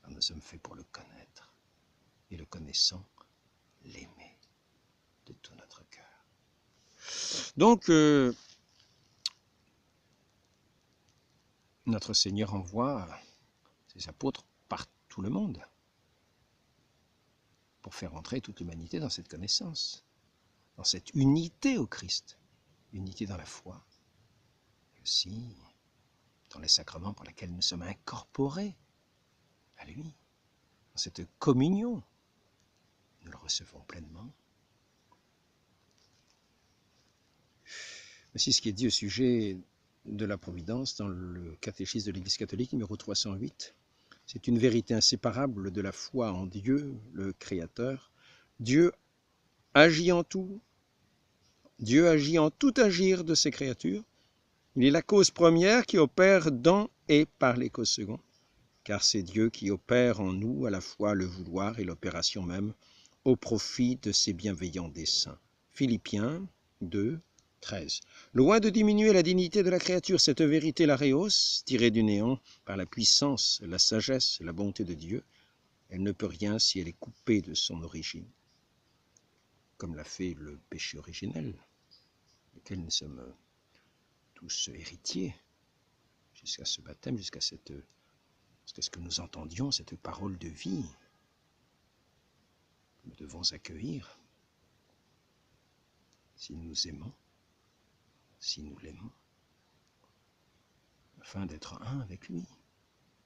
car nous sommes faits pour le connaître, et le connaissant, l'aimer de tout notre cœur. Donc, notre Seigneur envoie ses apôtres par tout le monde pour faire entrer toute l'humanité dans cette connaissance, dans cette unité au Christ, unité dans la foi, et aussi dans les sacrements pour lesquels nous sommes incorporés à lui, dans cette communion. Nous le recevons pleinement. Voici ce qui est dit au sujet de la providence dans le catéchisme de l'Église catholique numéro 308. C'est une vérité inséparable de la foi en Dieu, le Créateur. Dieu agit en tout. Dieu agit en tout agir de ses créatures. Il est la cause première qui opère dans et par les causes secondes, car c'est Dieu qui opère en nous à la fois le vouloir et l'opération même, au profit de ses bienveillants desseins. Philippiens 2, 13. Loin de diminuer la dignité de la créature, cette vérité la rehausse, tirée du néant par la puissance, la sagesse, la bonté de Dieu. Elle ne peut rien si elle est coupée de son origine, comme l'a fait le péché originel, lequel nous sommes tous héritiers, jusqu'à ce baptême, jusqu'à ce que nous entendions, cette parole de vie que nous devons accueillir si nous aimons, si nous l'aimons, afin d'être un avec lui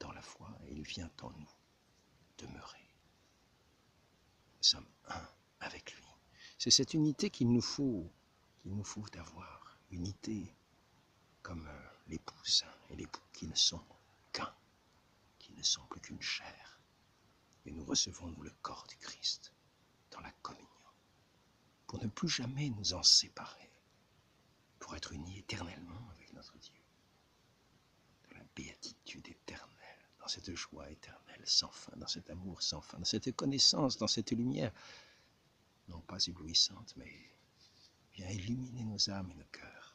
dans la foi, et il vient en nous demeurer. Nous sommes un avec lui. C'est cette unité qu'il nous faut avoir, unité comme l'épouse et l'époux qui ne sont qu'un, qui ne sont plus qu'une chair. Et nous recevons, nous, le corps du Christ dans la communion, pour ne plus jamais nous en séparer, pour être unis éternellement avec notre Dieu, dans la béatitude éternelle, dans cette joie éternelle sans fin, dans cet amour sans fin, dans cette connaissance, dans cette lumière, non pas éblouissante, mais vient illuminer nos âmes et nos cœurs.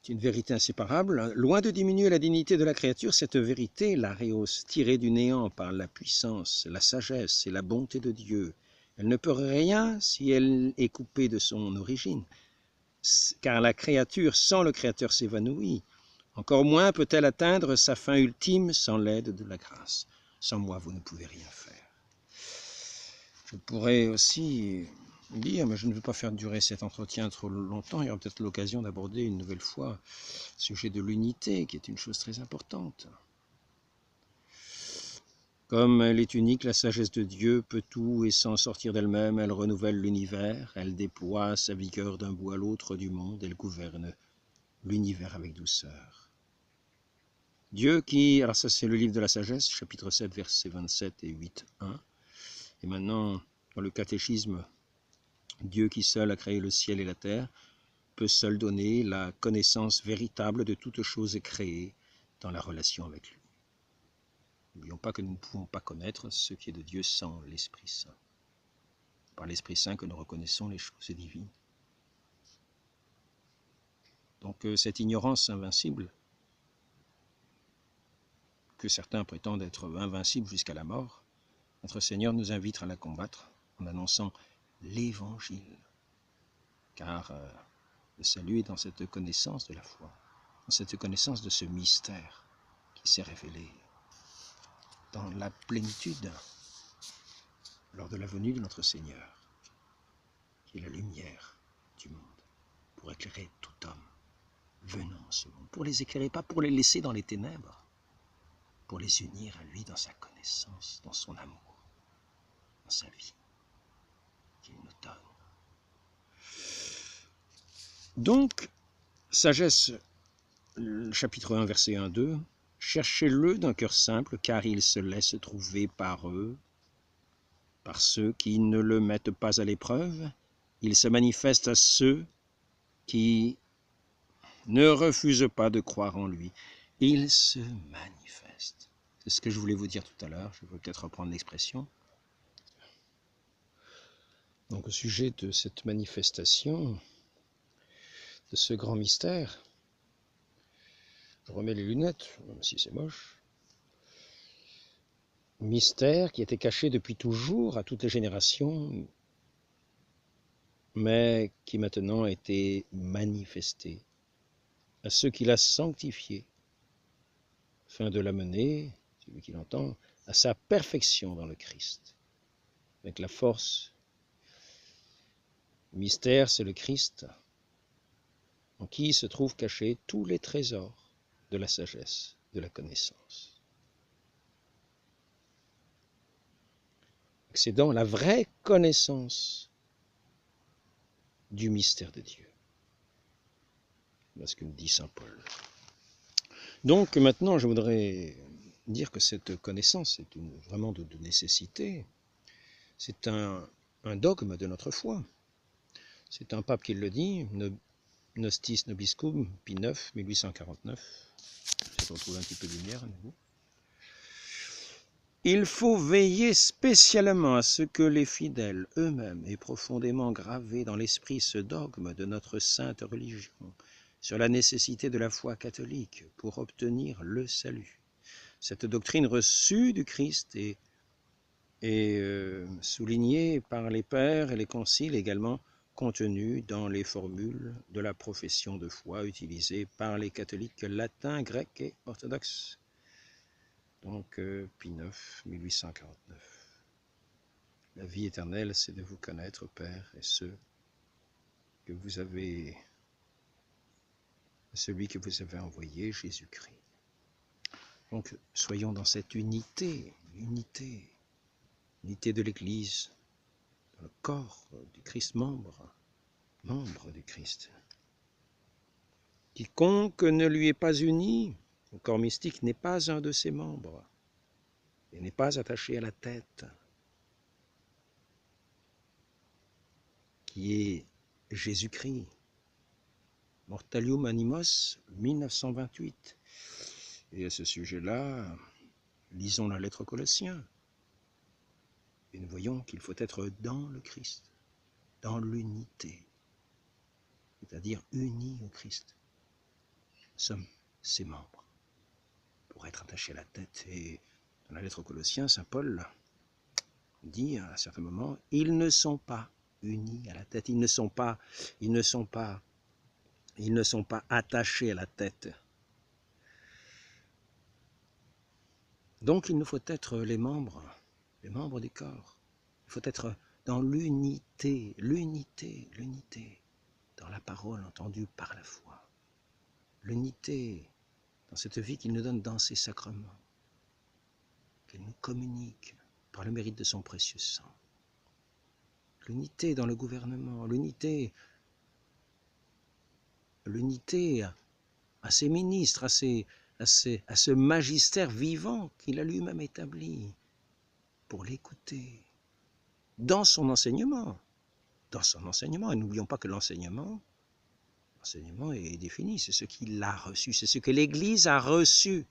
C'est une vérité inséparable. Loin de diminuer la dignité de la créature, cette vérité, la rehausse, tirée du néant par la puissance, la sagesse et la bonté de Dieu. Elle ne peut rien si elle est coupée de son origine, car la créature sans le Créateur s'évanouit. Encore moins peut-elle atteindre sa fin ultime sans l'aide de la grâce. Sans moi, vous ne pouvez rien faire. Je pourrais aussi dire, mais je ne veux pas faire durer cet entretien trop longtemps, il y aura peut-être l'occasion d'aborder une nouvelle fois le sujet de l'unité, qui est une chose très importante. Comme elle est unique, la sagesse de Dieu peut tout et sans sortir d'elle-même, elle renouvelle l'univers, elle déploie sa vigueur d'un bout à l'autre du monde, elle gouverne l'univers avec douceur. Dieu qui, alors ça c'est le livre de la sagesse, chapitre 7, versets 27 et 8, 1. Et maintenant, dans le catéchisme, Dieu qui seul a créé le ciel et la terre, peut seul donner la connaissance véritable de toute chose créée dans la relation avec lui. N'oublions pas que nous ne pouvons pas connaître ce qui est de Dieu sans l'Esprit Saint. Par l'Esprit Saint que nous reconnaissons les choses divines. Donc cette ignorance invincible, que certains prétendent être invincibles jusqu'à la mort, notre Seigneur nous invite à la combattre en annonçant l'Évangile. Car le salut est dans cette connaissance de la foi, dans cette connaissance de ce mystère qui s'est révélé dans la plénitude lors de la venue de notre Seigneur, qui est la lumière du monde, pour éclairer tout homme venant en ce monde, pour les éclairer, pas pour les laisser dans les ténèbres, pour les unir à lui dans sa connaissance, dans son amour, dans sa vie qu'il nous donne. Donc, sagesse, chapitre 1, verset 1-2, cherchez-le d'un cœur simple, car il se laisse trouver par eux, par ceux qui ne le mettent pas à l'épreuve. Il se manifeste à ceux qui ne refusent pas de croire en lui. Il se manifeste. C'est ce que je voulais vous dire tout à l'heure, je vais peut-être reprendre l'expression. Donc au sujet de cette manifestation, de ce grand mystère, je remets les lunettes, même si c'est moche. mystère qui était caché depuis toujours à toutes les générations, mais qui maintenant a été manifesté à ceux qui l'a sanctifié, afin de l'amener, celui qui l'entend, à sa perfection dans le Christ, avec la force. Le mystère, c'est le Christ, en qui se trouvent cachés tous les trésors de la sagesse, de la connaissance. C'est dans la vraie connaissance du mystère de Dieu. Voilà ce que nous dit saint Paul. Donc maintenant, je voudrais dire que cette connaissance est vraiment de nécessité. C'est un dogme de notre foi. C'est un pape qui le dit, Nostis Nobiscum, Pie IX, 1849. Je vais retrouver un petit peu de lumière à nouveau. Il faut veiller spécialement à ce que les fidèles eux-mêmes aient profondément gravé dans l'esprit ce dogme de notre sainte religion sur la nécessité de la foi catholique pour obtenir le salut. Cette doctrine reçue du Christ est soulignée par les pères et les conciles, également contenue dans les formules de la profession de foi utilisées par les catholiques latins, grecs et orthodoxes. Donc, Pie IX, 1849. La vie éternelle, c'est de vous connaître, Père, et celui que vous avez envoyé, Jésus-Christ. Donc, soyons dans cette unité de l'Église, dans le corps du Christ, membre du Christ. Quiconque ne lui est pas uni au corps mystique n'est pas un de ses membres et n'est pas attaché à la tête, qui est Jésus-Christ. Mortalium Animos, 1928. Et à ce sujet-là, lisons la lettre aux Colossiens. Et nous voyons qu'il faut être dans le Christ, dans l'unité, c'est-à-dire unis au Christ. Nous sommes ses membres, pour être attachés à la tête. Et dans la lettre aux Colossiens, saint Paul dit à un certain moment, ils ne sont pas unis à la tête, ils ne sont pas attachés à la tête. Donc il nous faut être les membres du corps. Il faut être dans l'unité, dans la parole entendue par la foi. L'unité dans cette vie qu'il nous donne dans ses sacrements, qu'il nous communique par le mérite de son précieux sang. L'unité dans le gouvernement, l'unité à ses ministres, à ce magistère vivant qu'il a lui-même établi pour l'écouter dans son enseignement. Et n'oublions pas que l'enseignement est défini, c'est ce qu'il a reçu, c'est ce que l'Église a reçu.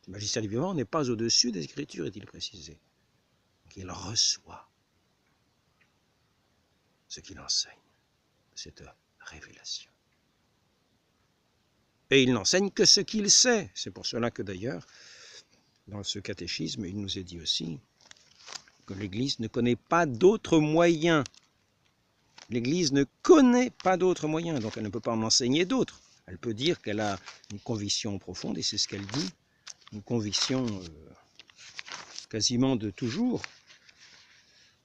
Le magistère vivant n'est pas au-dessus des Écritures, est-il précisé. Donc il reçoit ce qu'il enseigne, cette révélation. Et il n'enseigne que ce qu'il sait. C'est pour cela que d'ailleurs, dans ce catéchisme, il nous est dit aussi que l'Église ne connaît pas d'autres moyens. L'Église ne connaît pas d'autres moyens, donc elle ne peut pas en enseigner d'autres. Elle peut dire qu'elle a une conviction profonde, et c'est ce qu'elle dit, une conviction quasiment de toujours.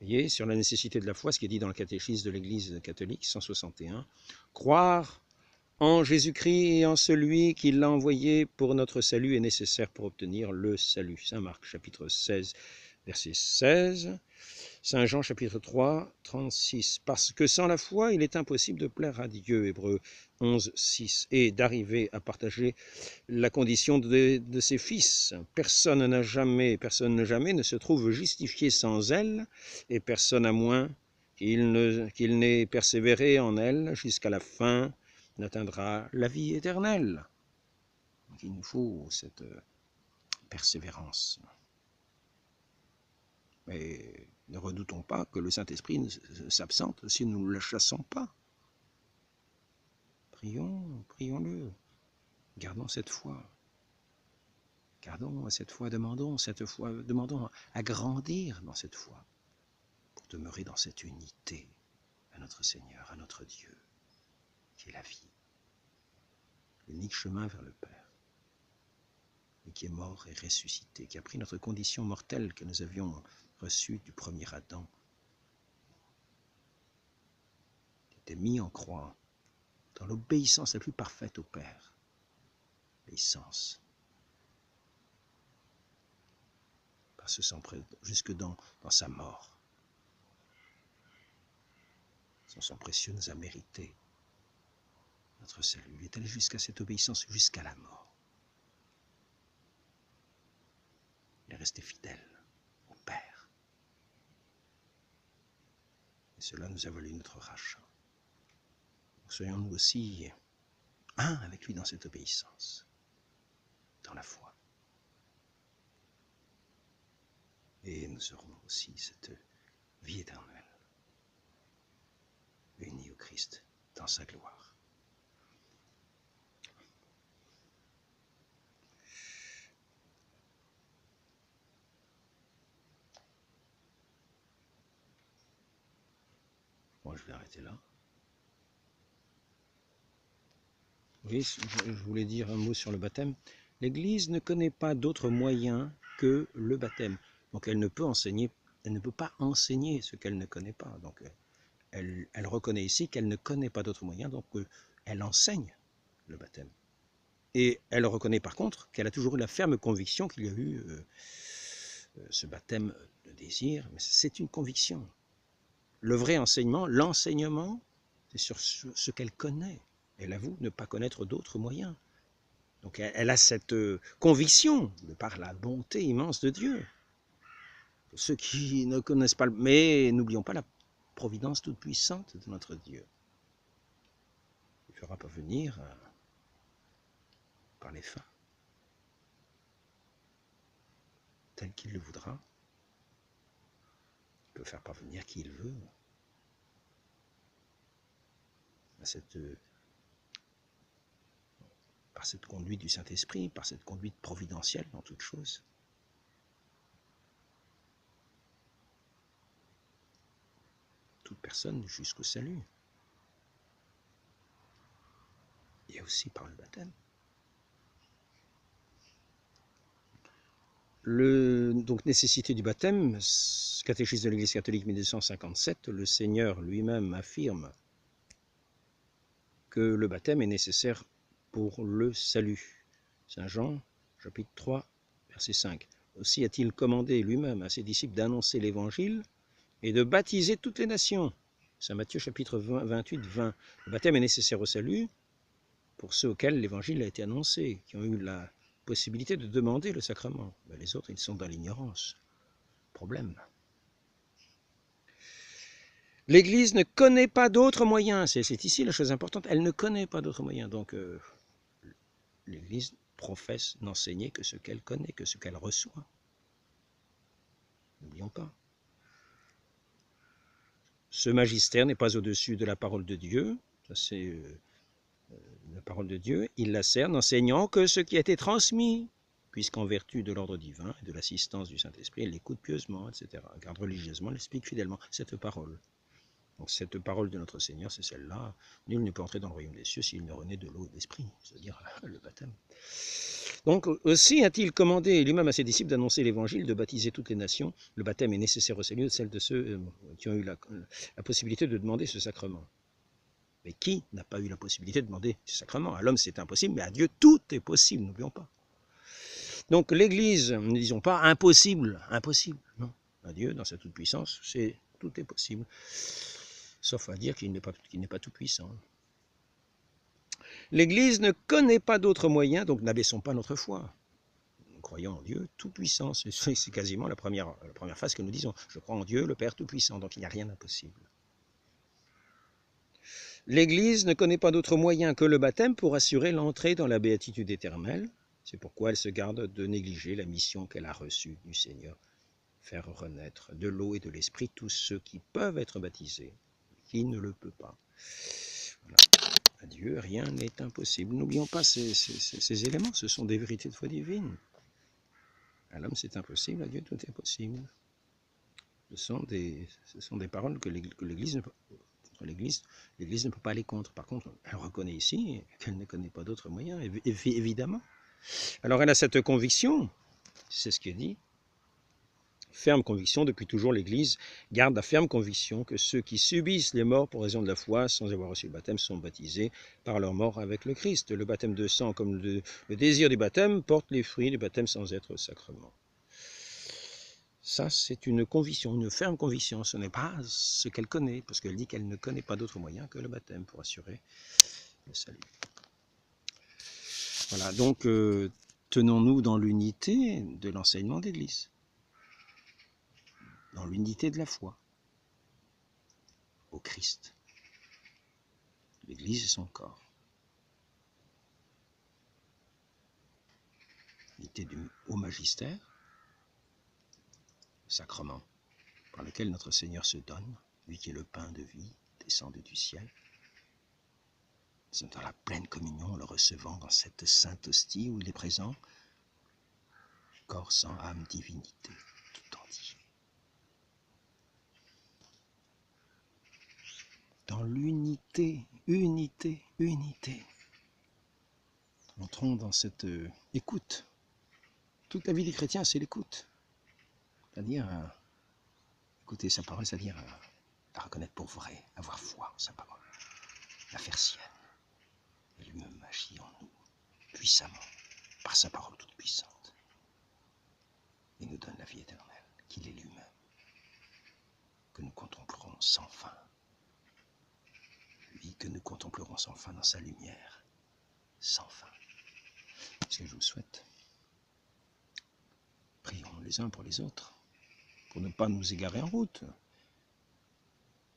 Vous voyez, sur la nécessité de la foi, ce qui est dit dans le catéchisme de l'Église catholique, 161, croire en Jésus-Christ et en celui qui l'a envoyé pour notre salut est nécessaire pour obtenir le salut. Saint Marc, chapitre 16, verset 16. Saint Jean, chapitre 3, 36. Parce que sans la foi, il est impossible de plaire à Dieu, Hébreux 11, 6, et d'arriver à partager la condition de ses fils. Personne jamais ne se trouve justifié sans elle, et personne à moins qu'il n'ait persévéré en elle jusqu'à la fin n'atteindra la vie éternelle. Donc il nous faut cette persévérance. Mais ne redoutons pas que le Saint-Esprit s'absente si nous ne le chassons pas. Prions-le. Gardons cette foi. Gardons cette foi, demandons à grandir dans cette foi, pour demeurer dans cette unité à notre Seigneur, à notre Dieu, qui est la vie, l'unique chemin vers le Père, et qui est mort et ressuscité, qui a pris notre condition mortelle que nous avions reçue du premier Adam, qui était mis en croix dans l'obéissance la plus parfaite au Père, l'obéissance, par ce sang jusque dans sa mort. Son sang précieux nous a mérité notre salut. Il est allé jusqu'à cette obéissance, jusqu'à la mort. Il est resté fidèle au Père. Et cela nous a valu notre rachat. Donc soyons nous aussi un avec lui dans cette obéissance, dans la foi. Et nous aurons aussi cette vie éternelle, unis au Christ dans sa gloire. Bon, je vais arrêter là. Oui, je voulais dire un mot sur le baptême. L'Église ne connaît pas d'autre moyen que le baptême. Donc elle ne peut pas enseigner ce qu'elle ne connaît pas. Donc elle reconnaît ici qu'elle ne connaît pas d'autre moyen, donc elle enseigne le baptême. Et elle reconnaît par contre qu'elle a toujours eu la ferme conviction qu'il y a eu ce baptême de désir, mais c'est une conviction. Le vrai enseignement, l'enseignement, c'est sur ce qu'elle connaît. Elle avoue ne pas connaître d'autres moyens. Donc elle a cette conviction, de par la bonté immense de Dieu. Ceux qui ne connaissent pas, mais n'oublions pas la providence toute puissante de notre Dieu. Il fera parvenir par les fins, tel qu'il le voudra. Il peut faire parvenir qui il veut par cette conduite du Saint-Esprit, par cette conduite providentielle dans toutes choses. Toute personne jusqu'au salut. Et aussi par le baptême. Donc, nécessité du baptême, catéchisme de l'Église catholique 1257, le Seigneur lui-même affirme que le baptême est nécessaire pour le salut. Saint Jean, chapitre 3, verset 5. Aussi a-t-il commandé lui-même à ses disciples d'annoncer l'Évangile et de baptiser toutes les nations. Saint Matthieu, chapitre 28, 20. Le baptême est nécessaire au salut pour ceux auxquels l'Évangile a été annoncé, qui ont eu la possibilité de demander le sacrement. Mais les autres, ils sont dans l'ignorance. Problème. L'Église ne connaît pas d'autres moyens. C'est ici la chose importante. Elle ne connaît pas d'autres moyens. Donc, l'Église professe n'enseigner que ce qu'elle connaît, que ce qu'elle reçoit. N'oublions pas. Ce magistère n'est pas au-dessus de la parole de Dieu. Ça, c'est la parole de Dieu. Il la sert n'enseignant que ce qui a été transmis, puisqu'en vertu de l'ordre divin et de l'assistance du Saint-Esprit, elle l'écoute pieusement, etc. Garde religieusement, elle explique fidèlement cette parole. Donc cette parole de notre Seigneur, c'est celle-là. Nul ne peut entrer dans le royaume des cieux s'il ne renaît de l'eau et de l'esprit, c'est-à-dire le baptême. Donc aussi a-t-il commandé lui-même à ses disciples d'annoncer l'évangile, de baptiser toutes les nations. Le baptême est nécessaire au salut de celles de ceux qui ont eu la possibilité de demander ce sacrement. Mais qui n'a pas eu la possibilité de demander ce sacrement? À l'homme c'est impossible, mais à Dieu tout est possible, n'oublions pas. Donc l'Église, ne disons pas impossible, impossible, non. À Dieu, dans sa toute-puissance, tout est possible. Sauf à dire qu'il n'est pas tout puissant. L'Église ne connaît pas d'autres moyens, donc n'abaissons pas notre foi. Nous croyons en Dieu tout-puissant. C'est quasiment la première phrase que nous disons. Je crois en Dieu, le Père tout-puissant, donc il n'y a rien d'impossible. L'Église ne connaît pas d'autre moyen que le baptême pour assurer l'entrée dans la béatitude éternelle. C'est pourquoi elle se garde de négliger la mission qu'elle a reçue du Seigneur. Faire renaître de l'eau et de l'esprit tous ceux qui peuvent être baptisés, qui ne le peut pas. Voilà. À Dieu, rien n'est impossible. N'oublions pas ces éléments, ce sont des vérités de foi divine. À l'homme, c'est impossible, à Dieu, tout est possible. Ce sont des paroles que l'Église ne peut pas aller contre. Par contre, elle reconnaît ici qu'elle ne connaît pas d'autres moyens, évidemment. Alors elle a cette conviction, c'est ce qui est dit, ferme conviction, depuis toujours l'Église garde la ferme conviction que ceux qui subissent les morts pour raison de la foi, sans avoir reçu le baptême, sont baptisés par leur mort avec le Christ. Le baptême de sang, comme le désir du baptême, porte les fruits du baptême sans être sacrement. Ça, c'est une conviction, une ferme conviction. Ce n'est pas ce qu'elle connaît, parce qu'elle dit qu'elle ne connaît pas d'autre moyen que le baptême pour assurer le salut. Voilà, donc tenons-nous dans l'unité de l'enseignement de l'Église, dans l'unité de la foi, au Christ. L'Église est son corps. L'unité au magistère, le sacrement par lequel notre Seigneur se donne, lui qui est le pain de vie, descendu du ciel. Nous sommes dans la pleine communion en le recevant dans cette sainte hostie où il est présent, corps, sang, âme, divinité, tout entier. Dans l'unité, unité. Entrons dans cette écoute. Toute la vie des chrétiens, c'est l'écoute. C'est-à-dire, écouter sa parole, c'est-à-dire la reconnaître pour vrai, avoir foi en sa parole, la faire sienne. Et lui-même agit en nous, puissamment, par sa parole toute puissante. Et nous donne la vie éternelle, qu'il est lui-même, que nous contemplerons sans fin. Lui que nous contemplerons sans fin dans sa lumière, sans fin. C'est ce que je vous souhaite. Prions les uns pour les autres, pour ne pas nous égarer en route.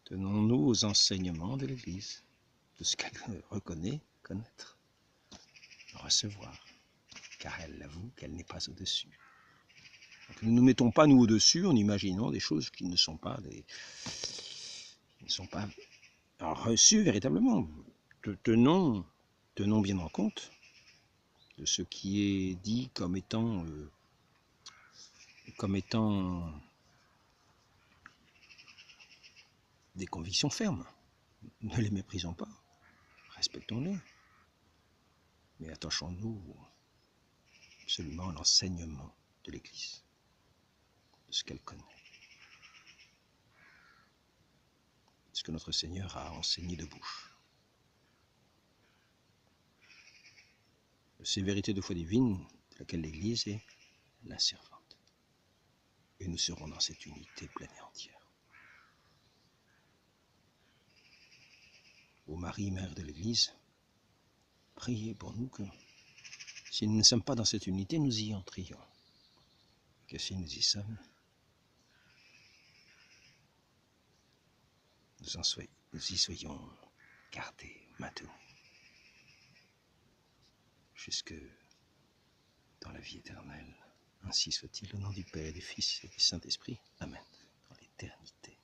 Tenons-nous aux enseignements de l'Église, de ce qu'elle reconnaît, connaître, recevoir, car elle l'avoue qu'elle n'est pas au-dessus. Nous ne nous mettons pas nous au-dessus en imaginant des choses qui ne sont pas reçues véritablement. Tenons bien en compte de ce qui est dit comme étant des convictions fermes. Ne les méprisons pas, respectons-les, mais attachons-nous absolument à l'enseignement de l'Église, de ce qu'elle connaît, de ce que notre Seigneur a enseigné de bouche. Ces vérités de foi divine de laquelle l'Église est la servante. Et nous serons dans cette unité pleine et entière. Ô Marie, Mère de l'Église, priez pour nous que, si nous ne sommes pas dans cette unité, nous y entrions. Que si nous y sommes, nous y soyons gardés, maintenus, jusque dans la vie éternelle. Ainsi soit-il, au nom du Père et du Fils et du Saint-Esprit. Amen. Dans l'éternité.